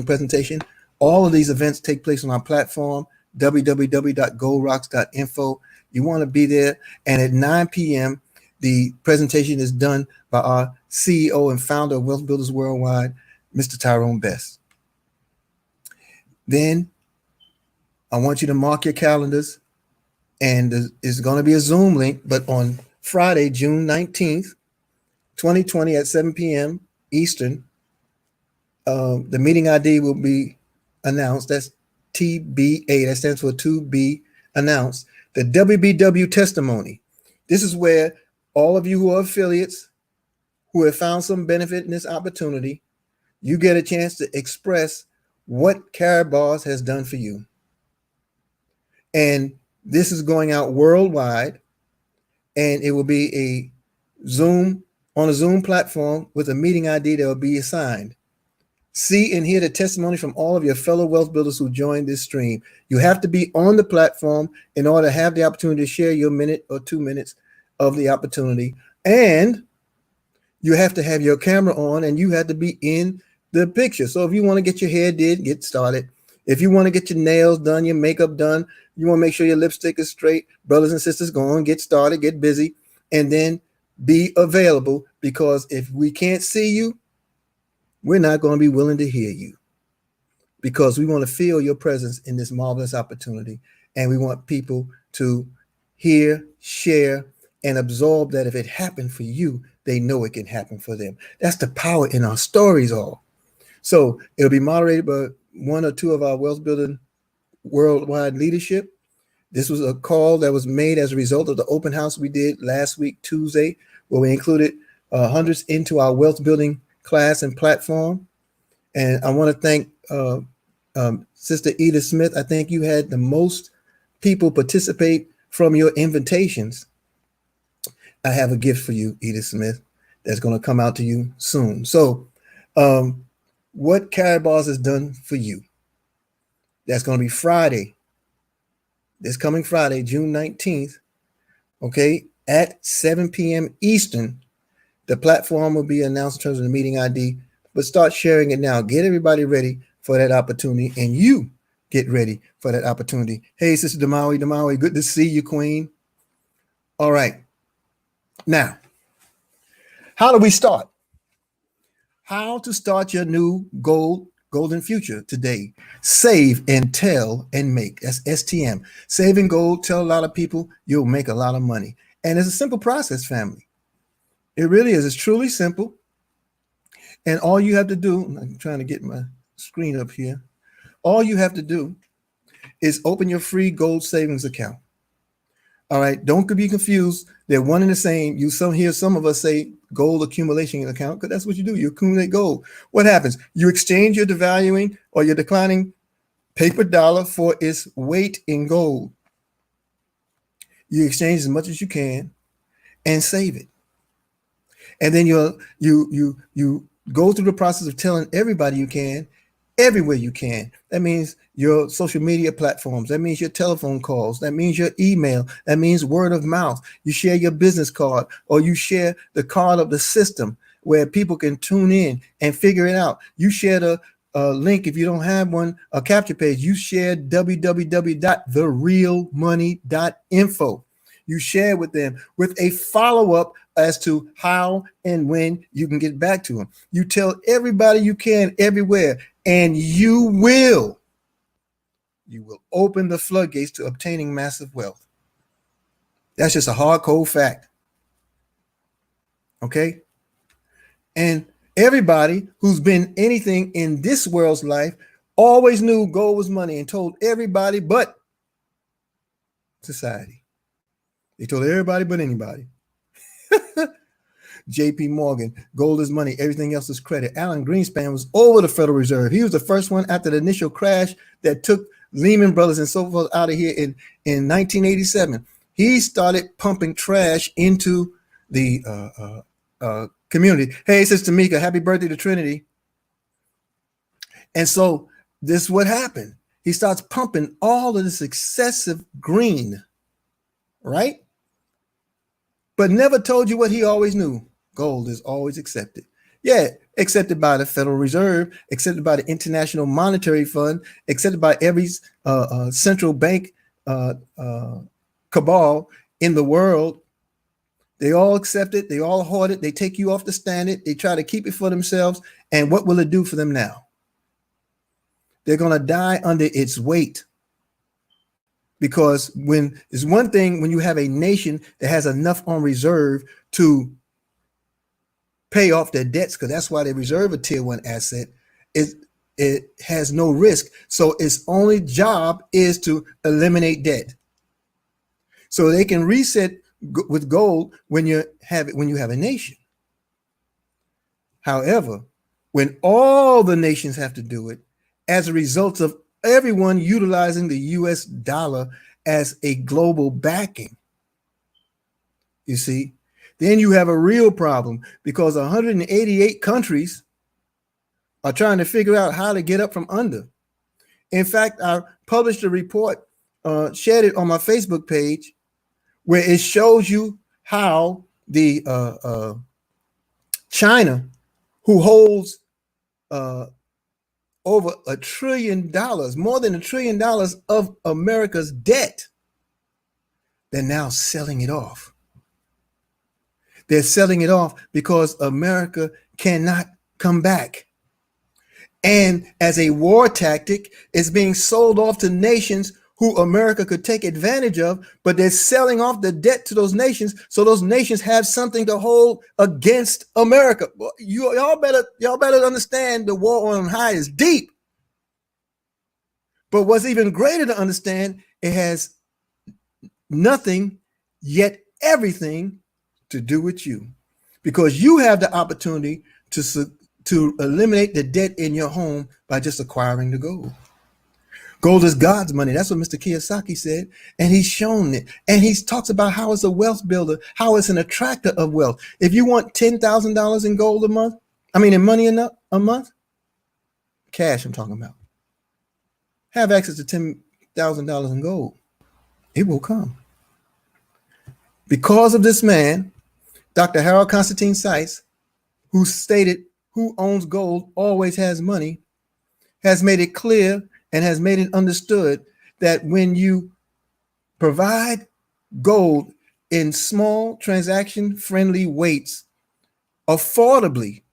presentation. All of these events take place on our platform, www.goldrocks.info. You want to be there. And at 9 p.m., the presentation is done by our CEO and founder of Wealth Builders Worldwide, Mr. Tyrone Best. Then I want you to mark your calendars, and it's going to be a Zoom link, but on Friday, June 19th, 2020 at 7 p.m. Eastern, the meeting ID will be announced. That's TBA. That stands for to be announced. The WBW testimony. This is where all of you who are affiliates, who have found some benefit in this opportunity, you get a chance to express what Karatbars has done for you. And this is going out worldwide, and it will be a Zoom platform with a meeting ID that will be assigned. See and hear the testimony from all of your fellow wealth builders who joined this stream. You have to be on the platform in order to have the opportunity to share your minute or 2 minutes of the opportunity. And you have to have your camera on, and you have to be in the picture. So if you want to get your hair did, get started. If you want to get your nails done, your makeup done, you want to make sure your lipstick is straight, brothers and sisters, go on, get started, get busy, and then be available, because if we can't see you, we're not going to be willing to hear you, because we want to feel your presence in this marvelous opportunity. And we want people to hear, share, and absorb that if it happened for you, they know it can happen for them. That's the power in our stories all. So it'll be moderated by one or two of our wealth building worldwide leadership. This was a call that was made as a result of the open house we did last week, Tuesday, where we included hundreds into our wealth building class and platform. And I want to thank Sister Edith Smith. I think you had the most people participate from your invitations. I have a gift for you, Edith Smith, that's going to come out to you soon. So what Karatbars has done for you, that's going to be Friday, this coming Friday, June 19th, okay, at 7 p.m. Eastern. The platform will be announced in terms of the meeting ID, but start sharing it now. Get everybody ready for that opportunity, and you get ready for that opportunity. Hey, Sister Damawi, good to see you, Queen. All right. Now, how do we start? How to start your new golden future today. Save and tell and make. That's STM. Save and gold. Tell a lot of people you'll make a lot of money. And it's a simple process, family. It really is. It's truly simple. And all you have to do, I'm trying to get my screen up here. All you have to do is open your free gold savings account. All right. Don't be confused. They're one and the same. You hear some of us say gold accumulation account, because that's what you do. You accumulate gold. What happens? You exchange your devaluing or your declining paper dollar for its weight in gold. You exchange as much as you can and save it. And then you go through the process of telling everybody you can, everywhere you can. That means your social media platforms. That means your telephone calls. That means your email. That means word of mouth. You share your business card, or you share the card of the system where people can tune in and figure it out. You share the link if you don't have one, a capture page. You share www.therealmoney.info. You share with them with a follow-up as to how and when you can get back to them. You tell everybody you can everywhere, and you will open the floodgates to obtaining massive wealth. That's just a hard, cold fact. Okay? And everybody who's been anything in this world's life always knew gold was money and told everybody but society. They told everybody but anybody. JP Morgan, gold is money, everything else is credit. Alan Greenspan was over the Federal Reserve. He was the first one after the initial crash that took Lehman Brothers and so forth out of here in 1987. He started pumping trash into the community. Hey, Sister Tamika, happy birthday to Trinity. And so this is what happened. He starts pumping all of this excessive green, right? But never told you what he always knew. Gold is always accepted. Yeah, accepted by the Federal Reserve, accepted by the International Monetary Fund, accepted by every central bank cabal in the world. They all accept it. They all hoard it. They take you off the standard. They try to keep it for themselves. And what will it do for them now? They're going to die under its weight. Because when it's one thing when you have a nation that has enough on reserve to pay off their debts, because that's why they reserve a tier 1 asset, it has no risk. So its only job is to eliminate debt. So they can reset with gold when you have a nation. However, when all the nations have to do it as a result of everyone utilizing the US dollar as a global backing, you see, then you have a real problem, because 188 countries are trying to figure out how to get up from under. In fact, I published a report, shared it on my Facebook page, where it shows you how the China, who holds over $1 trillion, more than $1 trillion of America's debt, they're now selling it off. They're selling it off because America cannot come back. And as a war tactic, it's being sold off to nations who America could take advantage of, but they're selling off the debt to those nations so those nations have something to hold against America. Well, y'all better understand the war on high is deep. But what's even greater to understand, it has nothing yet everything to do with you, because you have the opportunity to eliminate the debt in your home by just acquiring the gold. Gold is God's money. That's what Mr. Kiyosaki said. And he's shown it. And he talks about how it's a wealth builder, how it's an attractor of wealth. If you want $10,000 in gold in money a month, cash I'm talking about, have access to $10,000 in gold. It will come. Because of this man, Dr. Harold Constantine Sykes, who stated, "Who owns gold always has money," has made it clear and has made it understood that when you provide gold in small transaction-friendly weights, affordably,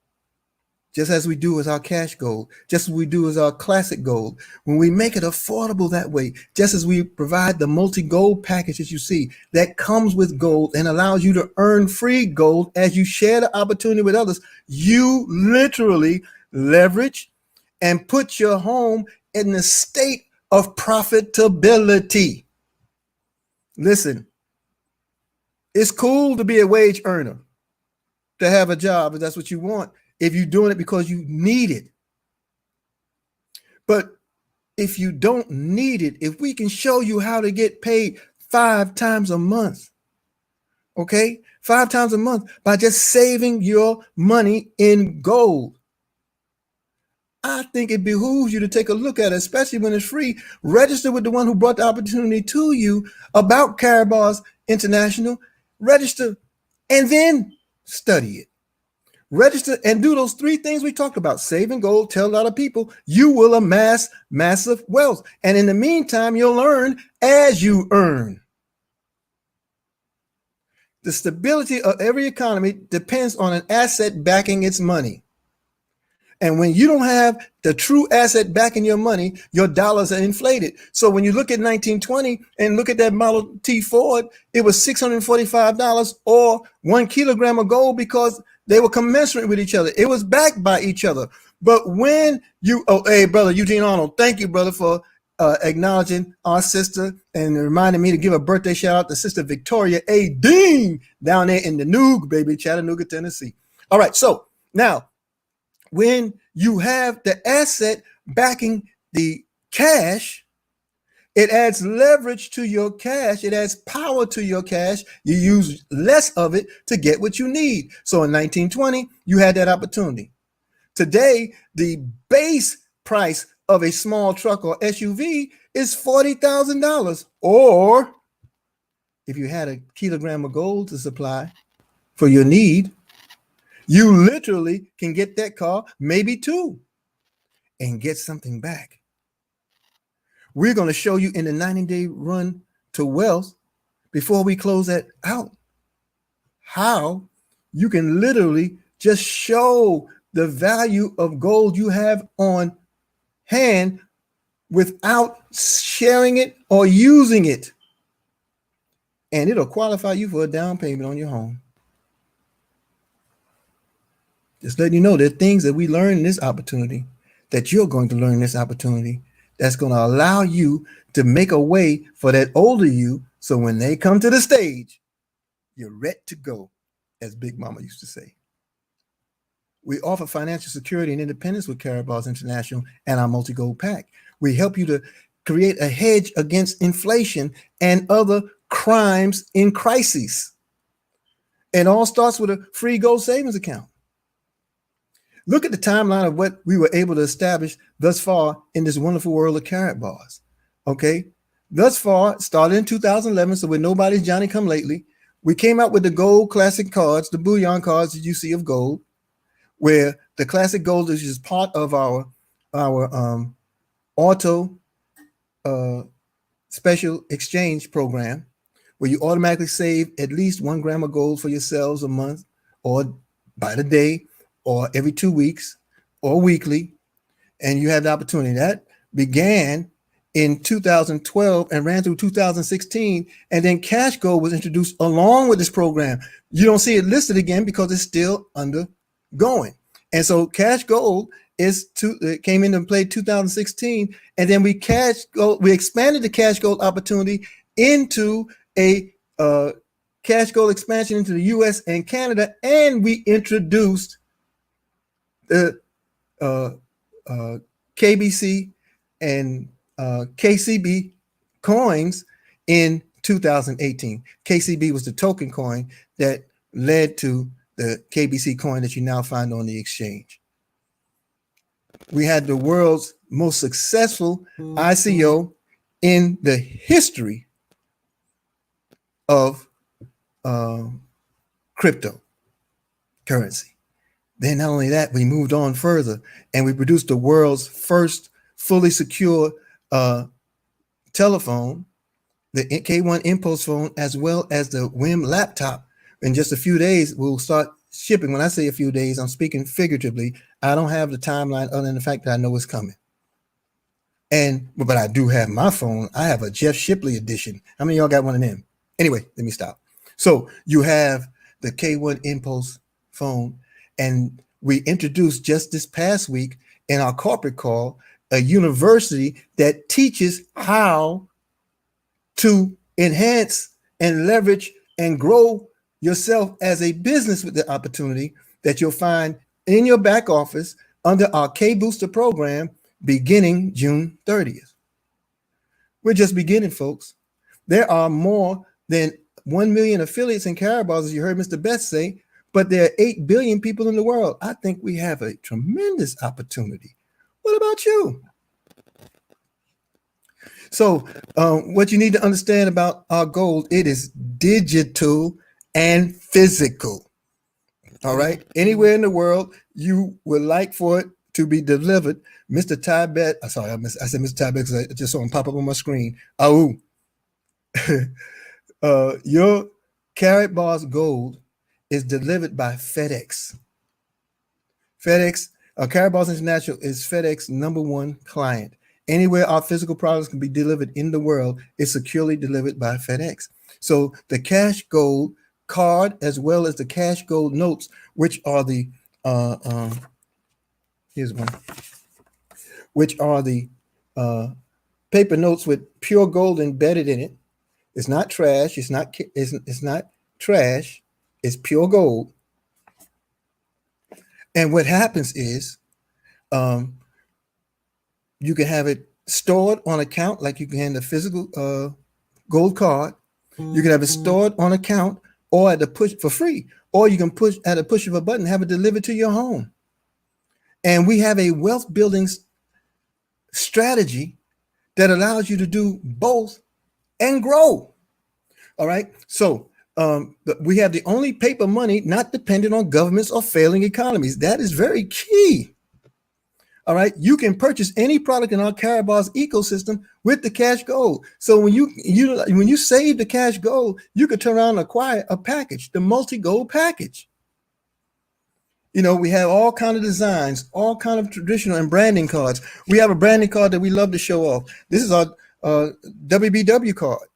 just as we do with our cash gold, just as we do with our classic gold, when we make it affordable that way, just as we provide the multi-gold package that you see that comes with gold and allows you to earn free gold as you share the opportunity with others, you literally leverage and put your home in the state of profitability. Listen, it's cool to be a wage earner, to have a job if that's what you want, if you're doing it because you need it. But if you don't need it, if we can show you how to get paid 5 times a month, okay, 5 times a month by just saving your money in gold, I think it behooves you to take a look at it, especially when it's free. Register with the one who brought the opportunity to you about Karatbars International. Register and then study it. register and do those 3 things we talked about: save in gold, tell a lot of people, you will amass massive wealth. And in the meantime, you'll earn as you earn. The stability of every economy depends on an asset backing its money. And when you don't have the true asset backing your money, your dollars are inflated. So when you look at 1920 and look at that Model T Ford, it was $645 or 1 kilogram of gold because they were commensurate with each other. It was backed by each other. But when you, oh, hey, brother Eugene Arnold, thank you, brother, for acknowledging our sister and reminding me to give a birthday shout out to Sister Victoria A. Dean down there in the Noog, baby, Chattanooga, Tennessee. All right, so now, when you have the asset backing the cash, it adds leverage to your cash. It adds power to your cash. You use less of it to get what you need. So in 1920, you had that opportunity. Today, the base price of a small truck or SUV is $40,000. Or if you had a kilogram of gold to supply for your need, you literally can get that car, maybe 2, and get something back. We're going to show you in the 90-day run to wealth, before we close that out, how you can literally just show the value of gold you have on hand without sharing it or using it. And it'll qualify you for a down payment on your home. Just letting you know, there are things that we learn in this opportunity, that you're going to learn in this opportunity, that's going to allow you to make a way for that older you, so when they come to the stage, you're ready to go, as Big Mama used to say. We offer financial security and independence with Karatbars International and our MultiGold pack. We help you to create a hedge against inflation and other crimes in crises. It all starts with a free gold savings account. Look at the timeline of what we were able to establish thus far in this wonderful world of Karatbars. Okay, thus far, started in 2011, so with nobody's Johnny come lately, we came out with the gold classic cards, the bullion cards that you see of gold, where the classic gold is just part of our auto special exchange program, where you automatically save at least 1 gram of gold for yourselves a month, or by the day, or every 2 weeks, or weekly, and you have the opportunity. That began in 2012 and ran through 2016, and then Cash Gold was introduced along with this program. You don't see it listed again because it's still undergoing. And so Cash Gold came into play 2016, and then we expanded the Cash Gold opportunity into a Cash Gold expansion into the US and Canada, and we introduced the KBC and KCB coins in 2018. KCB was the token coin that led to the KBC coin that you now find on the exchange. We had the world's most successful ICO in the history of cryptocurrency. Then not only that, we moved on further and we produced the world's first fully secure telephone, the K1 Impulse phone, as well as the WIM laptop. In just a few days, we'll start shipping. When I say a few days, I'm speaking figuratively. I don't have the timeline other than the fact that I know it's coming. But I do have my phone. I have a Jeff Shipley edition. How many of y'all got one of them? Anyway, let me stop. So you have the K1 Impulse phone, and we introduced just this past week in our corporate call a university that teaches how to enhance and leverage and grow yourself as a business with the opportunity that you'll find in your back office under our K-Booster program beginning June 30th. We're just beginning, folks. There are more than 1 million affiliates in Karatbars, as you heard Mr. Best say, but there are 8 billion people in the world. I think we have a tremendous opportunity. What about you? So what you need to understand about our gold, it is digital and physical. All right. Anywhere in the world you would like for it to be delivered, Mr. Tibet. Sorry, I said Mr. Tibet because I just saw him pop up on my screen. Oh, your Karatbars gold is delivered by FedEx. FedEx, Karatbars International is FedEx #1 client. Anywhere our physical products can be delivered in the world is securely delivered by FedEx. So the cash gold card, as well as the cash gold notes, which are the here's one, which are the paper notes with pure gold embedded in it. It's not trash. It's not trash. It's pure gold. And what happens is, you can have it stored on account, like you can the physical gold card. You can have it stored on account, or at the push for free, or you can push at a push of a button, have it delivered to your home. And we have a wealth building strategy that allows you to do both and grow. All right. So we have the only paper money not dependent on governments or failing economies. That is very key. All right. You can purchase any product in our Karatbars ecosystem with the cash gold. So when you save the cash gold, you could turn around and acquire a package, the MultiGold package. You know, we have all kind of designs, all kind of traditional and branding cards. We have a branding card that we love to show off. This is our WBW card.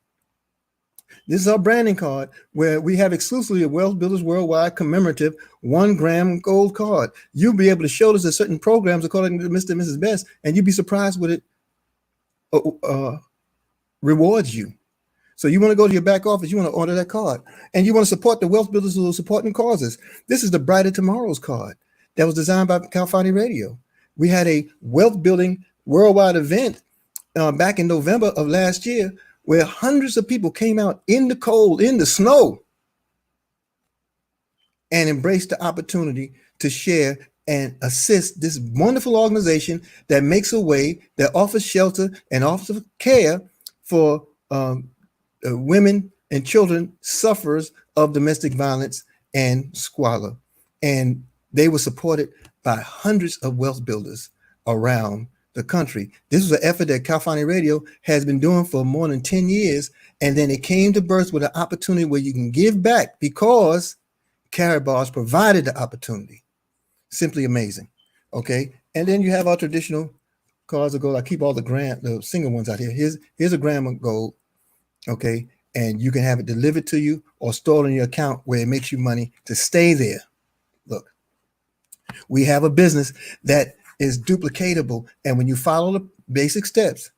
This is our branding card where we have exclusively a Wealth Builders Worldwide commemorative 1 gram gold card. You'll be able to show this at certain programs according to Mr. and Mrs. Best, and you'd be surprised what it rewards you. So you want to go to your back office, you want to order that card, and you want to support the wealth builders who are supporting causes. This is the Brighter Tomorrows card that was designed by California Radio. We had a wealth building worldwide event back in November of last year where hundreds of people came out in the cold, in the snow, and embraced the opportunity to share and assist this wonderful organization that makes a way, that offers shelter and offers care for women and children sufferers of domestic violence and squalor. And they were supported by hundreds of wealth builders around the country. This was an effort that California Radio has been doing for more than 10 years. And then it came to birth with an opportunity where you can give back because Karatbars provided the opportunity. Simply amazing. Okay. And then you have our traditional cards of gold. I keep all the single ones out here. Here's a gram of gold. Okay. And you can have it delivered to you or stored in your account where it makes you money to stay there. Look, we have a business that is duplicatable. And when you follow the basic steps,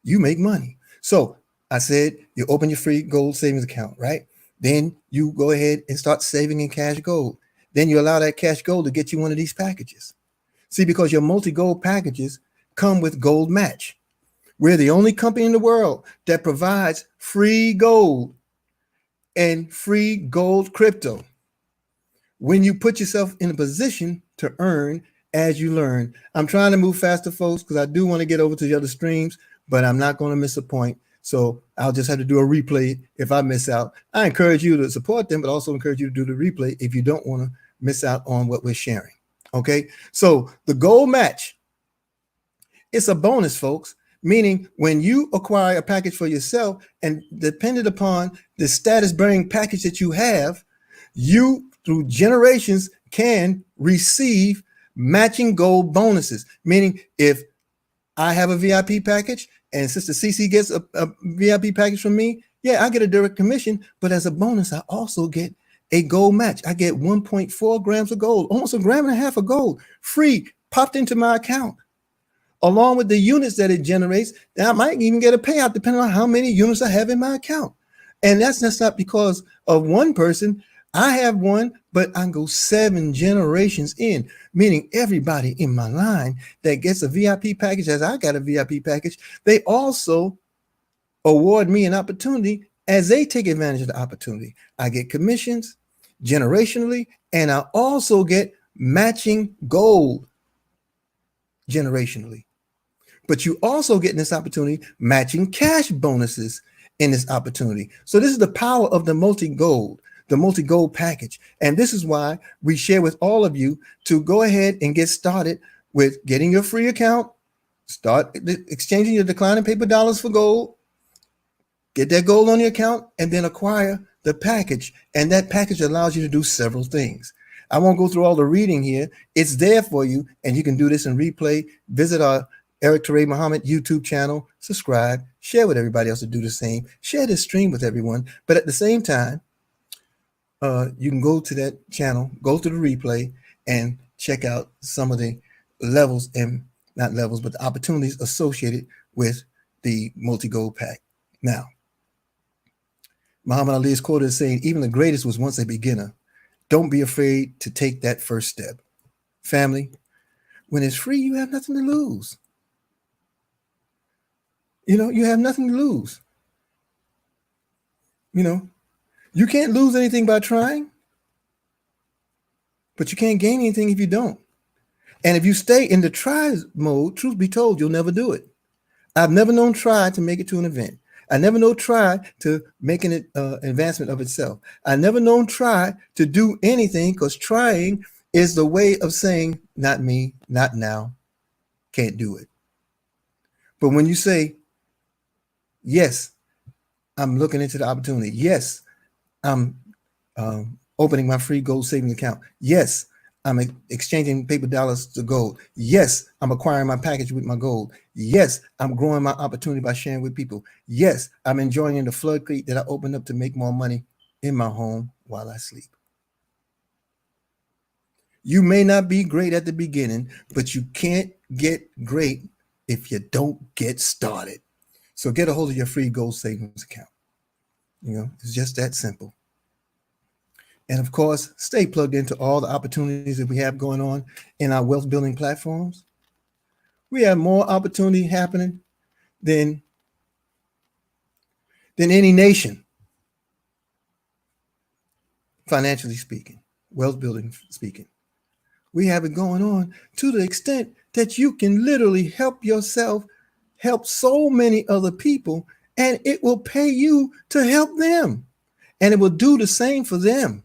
you make money. So I said, you open your free gold savings account, right? Then you go ahead and start saving in cash gold. Then you allow that cash gold to get you one of these packages. See, because your multi-gold packages come with gold match. We're the only company in the world that provides free gold and free gold crypto. When you put yourself in a position to earn as you learn. I'm trying to move faster, folks, because I do want to get over to the other streams, but I'm not going to miss a point. So I'll just have to do a replay if I miss out. I encourage you to support them, but also encourage you to do the replay if you don't want to miss out on what we're sharing. Okay. So the gold match, it's a bonus, folks, meaning when you acquire a package for yourself and dependent upon the status bearing package that you have, you through generations can receive matching gold bonuses, meaning if I have a VIP package and Sister CC gets a VIP package from me, yeah, I get a direct commission, but as a bonus, I also get a gold match. I get 1.4 grams of gold, almost 1.5 grams of gold, free, popped into my account, along with the units that it generates. And I might even get a payout depending on how many units I have in my account. And that's not because of one person. I have one, but I go 7 generations in, meaning everybody in my line that gets a VIP package, as I got a VIP package, they also award me an opportunity as they take advantage of the opportunity. I get commissions generationally, and I also get matching gold generationally. But you also get in this opportunity matching cash bonuses in this opportunity. So this is the power of the multi-gold. the multi-gold package. And this is why we share with all of you to go ahead and get started with getting your free account, start exchanging your declining paper dollars for gold, get that gold on your account, and then acquire the package. And that package allows you to do several things. I won't go through all the reading here. It's there for you, and you can do this in replay. Visit our Eric Teray Muhammad YouTube channel, subscribe, share with everybody else to do the same. Share this stream with everyone. But at the same time, you can go to that channel, go to the replay, and check out some of the levels, and not levels, but the opportunities associated with the multi-gold pack. Now, Muhammad Ali is quoted as saying, even the greatest was once a beginner. Don't be afraid to take that first step. Family, when it's free, you have nothing to lose. You have nothing to lose. You can't lose anything by trying, but you can't gain anything if you don't. And if you stay in the try mode, truth be told, you'll never do it. I've never known try to make it to an event. I never know try to make an advancement of itself. I never known try to do anything, because trying is the way of saying, not me, not now, can't do it. But when you say, yes, I'm looking into the opportunity. Yes, I'm opening my free gold savings account. Yes, I'm exchanging paper dollars to gold. Yes, I'm acquiring my package with my gold. Yes, I'm growing my opportunity by sharing with people. Yes, I'm enjoying the floodgate that I opened up to make more money in my home while I sleep. You may not be great at the beginning, but you can't get great if you don't get started. So get a hold of your free gold savings account. It's just that simple. And of course, stay plugged into all the opportunities that we have going on in our wealth building platforms. We have more opportunity happening than any nation, financially speaking, wealth building speaking. We have it going on to the extent that you can literally help yourself, help so many other people, and it will pay you to help them. And it will do the same for them.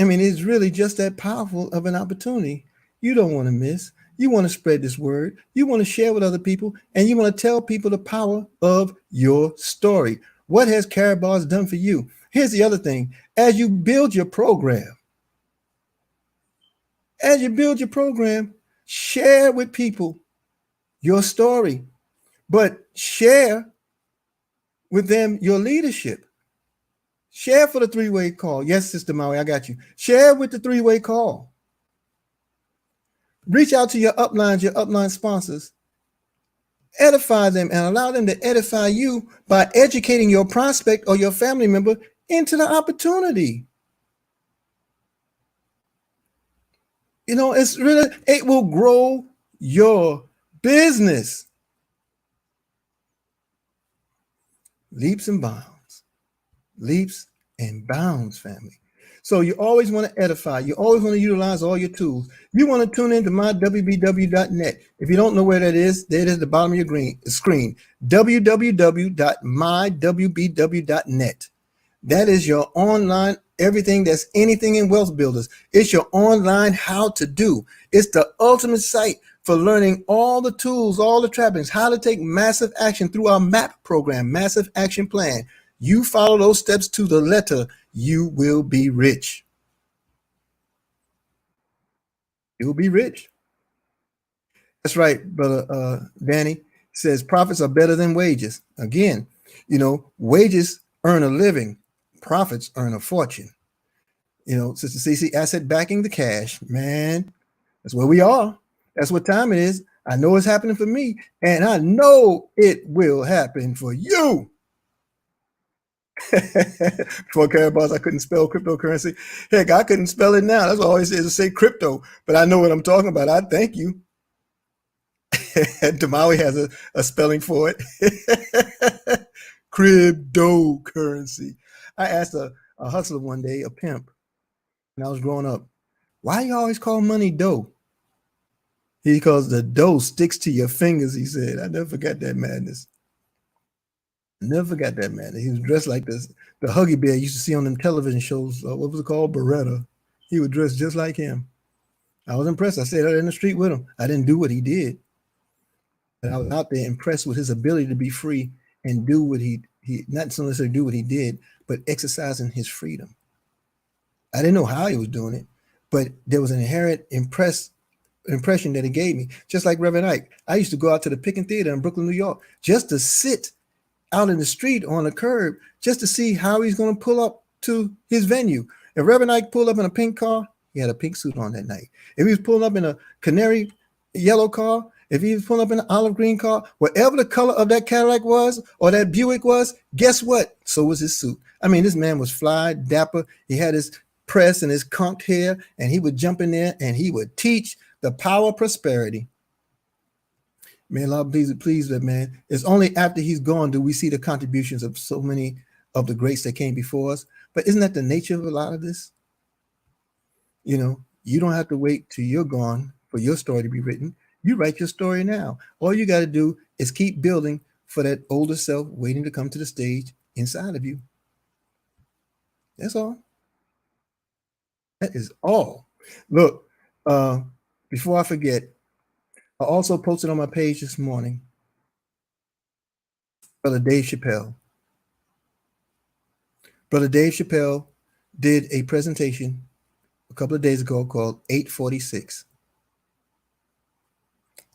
I mean, it's really just that powerful of an opportunity. You don't want to miss. You want to spread this word. You want to share with other people, and you want to tell people the power of your story. What has Karatbars done for you? Here's the other thing. As you build your program, share with people your story, but share with them your leadership. Share for the three-way call. Yes, Sister Maui, I got you. Share with the three-way call. Reach out to your upline sponsors. Edify them and allow them to edify you by educating your prospect or your family member into the opportunity. It will grow your business. Leaps and bounds. Leaps and bounds, family. So you always want to edify. You always want to utilize all your tools. You want to tune into mywbw.net. If you don't know where that is, there it is at the bottom of your screen. www.mywbw.net. That is your online, everything that's anything in Wealth Builders. It's your online how to do. It's the ultimate site for learning all the tools, all the trappings, how to take massive action through our MAP program, Massive Action Plan. You follow those steps to the letter, you will be rich. You'll be rich. That's right, brother Danny says profits are better than wages. Again, wages earn a living, profits earn a fortune. Sister CC, asset backing the cash, man. That's where we are. That's what time it is. I know it's happening for me, and I know it will happen for you. Before Karatbars, I couldn't spell cryptocurrency. Heck, I couldn't spell it now. That's what I always say, to say crypto, but I know what I'm talking about. I thank you. Damawi has a spelling for it. Cryptocurrency. I asked a hustler one day, a pimp, when I was growing up, why you always call money dough? Because the dough sticks to your fingers, he said. I never forgot that madness. Never forgot that man. He was dressed like this. The Huggy Bear you used to see on them television shows. What was it called? Beretta. He would dress just like him. I was impressed. I stayed out in the street with him. I didn't do what he did, but I was out there impressed with his ability to be free and do what he not so necessarily do what he did, but exercising his freedom. I didn't know how he was doing it, but there was an inherent impression that it gave me. Just like Reverend Ike, I used to go out to the Pickens Theater in Brooklyn, New York, just to sit out in the street on the curb, just to see how he's going to pull up to his venue. If Reverend Ike pulled up in a pink car, he had a pink suit on that night. If he was pulling up in a canary yellow car, if he was pulling up in an olive green car, whatever the color of that Cadillac was or that Buick was, guess what? So was his suit. I mean, this man was fly, dapper. He had his press and his conked hair, and he would jump in there and he would teach the power of prosperity. Man, Lord, please, man. It's only after he's gone do we see the contributions of so many of the greats that came before us. But isn't that the nature of a lot of this? You know, you don't have to wait till you're gone for your story to be written. You write your story now. All you got to do is keep building for that older self waiting to come to the stage inside of you. That's all. That is all. Look, before I forget, I also posted on my page this morning, Brother Dave Chappelle. Brother Dave Chappelle did a presentation a couple of days ago called 846.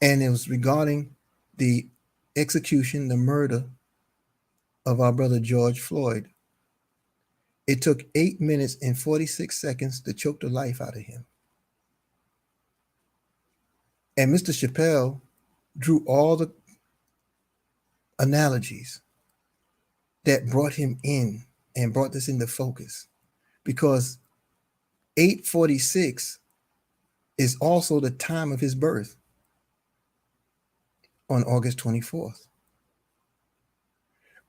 And it was regarding the execution, the murder of our brother George Floyd. It took 8 minutes and 46 seconds to choke the life out of him. And Mr. Chappelle drew all the analogies that brought him in and brought this into focus, because 846 is also the time of his birth on August 24th.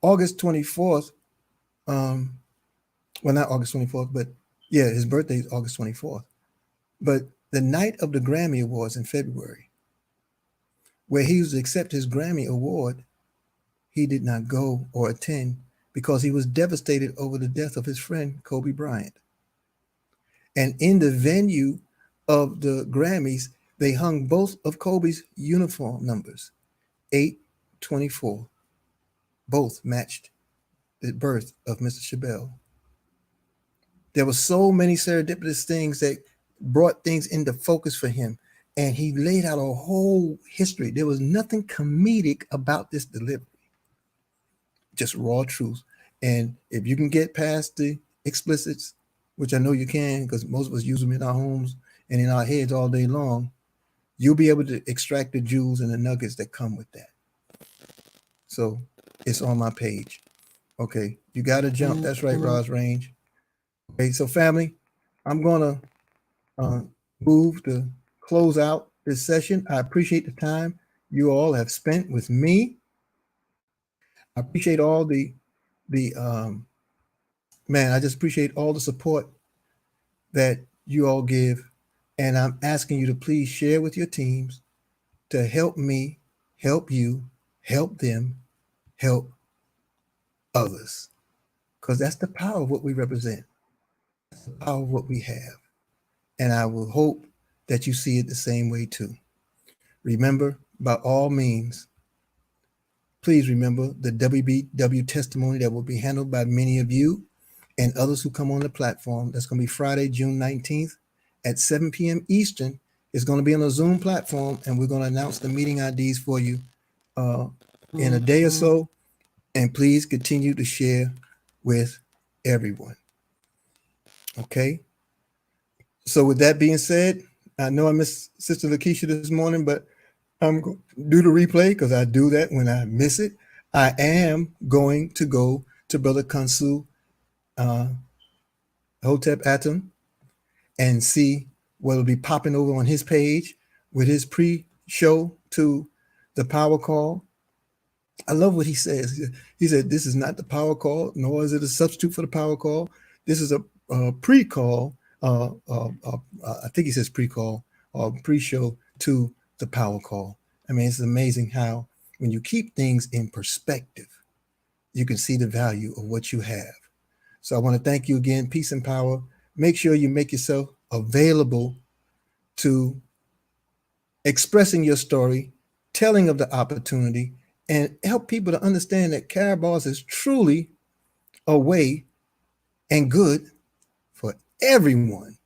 August 24th, well, not August 24th, but yeah, his birthday is August 24th. But the night of the Grammy Awards in February, where he was to accept his Grammy Award, he did not go or attend because he was devastated over the death of his friend, Kobe Bryant. And in the venue of the Grammys, they hung both of Kobe's uniform numbers, 824. Both matched the birth of Mr. Chappelle. There were so many serendipitous things that brought things into focus for him. And he laid out a whole history. There was nothing comedic about this delivery, just raw truth. And if you can get past the explicits, which I know you can, because most of us use them in our homes and in our heads all day long, you'll be able to extract the jewels and the nuggets that come with that. So it's on my page. Okay, you got to jump. That's right, Roz Range. Okay, so family, I'm going to move to close out this session. I appreciate the time you all have spent with me. I appreciate all the man, I just appreciate all the support that you all give. And I'm asking you to please share with your teams to help me, help you, help them, help others. Because that's the power of what we represent. That's the power of what we have. And I will hope that you see it the same way too. Remember, by all means, please remember the WBW testimony that will be handled by many of you and others who come on the platform. That's going to be Friday, June 19th at 7 p.m. Eastern. It's going to be on a Zoom platform, and we're going to announce the meeting IDs for you in a day or so. And please continue to share with everyone. Okay? So with that being said, I know I missed Sister Lakeisha this morning, but I'm going to do the replay because I do that when I miss it. I am going to go to Brother Kansu Hotep Atom and see what will be popping over on his page with his pre-show to the power call. I love what he says. He said, this is not the power call, nor is it a substitute for the power call. This is a pre-call. I think he says pre-call or pre-show to the power call. I mean, it's amazing how when you keep things in perspective, you can see the value of what you have. So I want to thank you again. Peace and power. Make sure you make yourself available to expressing your story, telling of the opportunity, and help people to understand that Karatbars is truly a way and good for everyone.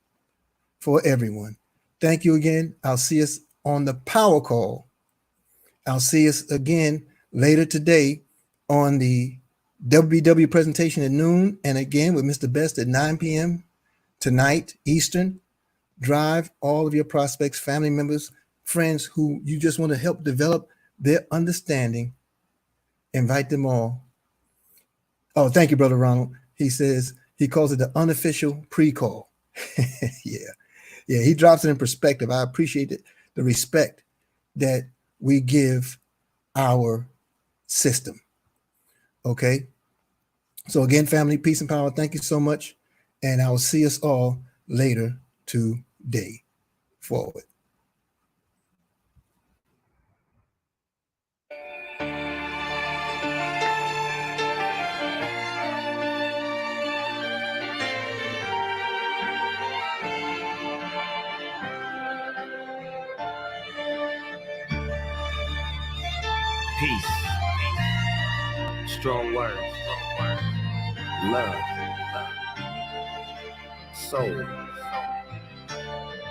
For everyone. Thank you again. I'll see us on the power call. I'll see us again later today on the WBW presentation at noon, and again with Mr. Best at 9 p.m. tonight, Eastern. Drive all of your prospects, family members, friends who you just want to help develop their understanding. Invite them all. Oh, thank you, Brother Ronald. He says, he calls it the unofficial pre-call. Yeah, he drops it in perspective. I appreciate it, the respect that we give our system. Okay. So again, family, peace and power. Thank you so much. And I will see us all later today. Forward. Peace. Strong words. Love. Soul.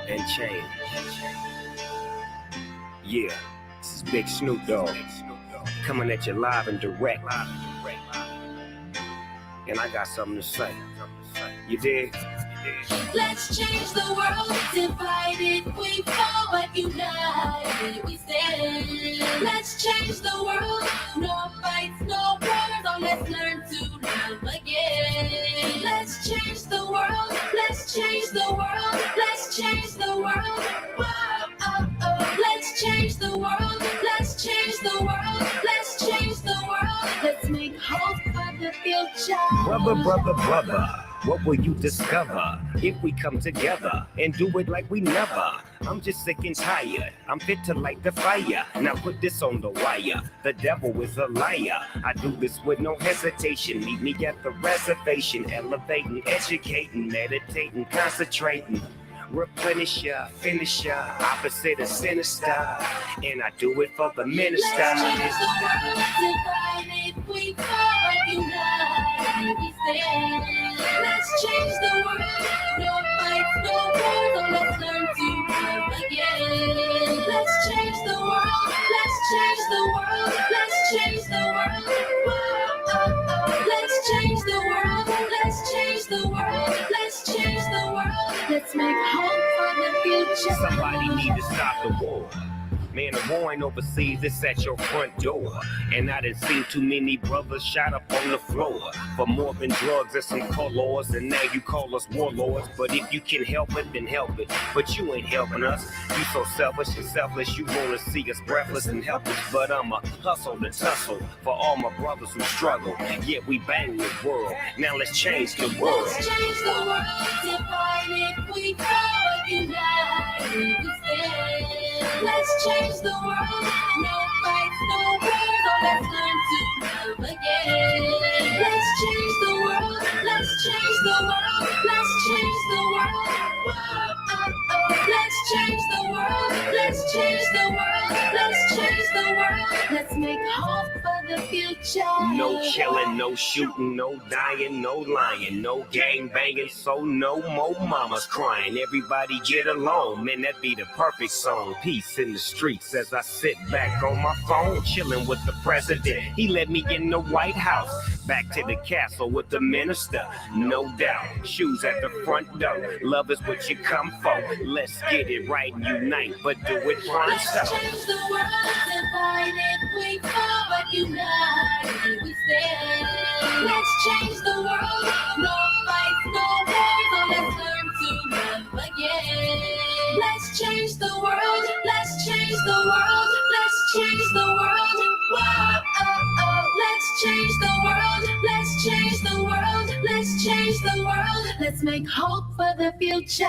And change. Yeah, this is Big Snoop Dogg. Coming at you live and direct. And I got something to say. You dig? Let's change the world, divided we fall, but united we stand. Let's change the world, no fights, no wars, oh let's learn to love again. Let's change the world, let's change the world, let's change the world. Whoa, oh, oh. Let's change the world, let's change the world, let's change the world. Let's make hope for the future. Brother, what will you discover if we come together and do it like we never? I'm just sick and tired. I'm fit to light the fire. Now put this on the wire. The devil is a liar. I do this with no hesitation. Meet me at the reservation. Elevating, educating, meditating, concentrating. Replenish ya, finish ya, opposite of sinister. And I do it for the minister. Let's change the world, divided we fall, but united we stand. Let's change the world, no fights, no wars, so let's learn to love again. Let's change the world, let's change the world, let's change the world. Whoa, oh, oh. Let's change the world, let's change the world, let's change the world. Let's make hope for the future. Somebody need to stop the war. Man, the war ain't overseas, it's at your front door. And I done seen too many brothers shot up on the floor for more than drugs and some colors. And now you call us warlords. But if you can help it, then help it. But you ain't helping us. You so selfish and selfless, you wanna see us breathless and helpless. But I'ma hustle and tussle for all my brothers who struggle. Yeah, we bang the world. Now let's change the world. Let's change the world, divided we fall, but united we stand. Let's change the world, no fights, no wars, oh let's learn to love again. Let's change the world, let's change the world, let's change the world. Whoa, oh, oh. Let's change the world, let's change the world, let's change the world. Let's make hope for the future. No killing, no shooting, no dying, no lying, no gang banging, so no more mamas crying. Everybody get along, man, that be the perfect song. Peace in the streets as I sit back on my phone, chilling with the president. He let me in the White House, back to the castle with the minister. No doubt, shoes at the front door. Love is what you come for. Let's get it right and unite, but do it front Let's change the world, divided we fall, but united we stand. Let's change the world, no fights, no wars, oh let's learn to love again. Let's change the world, let's change the world, let's change the world. Whoa, oh, oh. Let's change the world, let's change the world, let's change the world. Let's make hope for the future.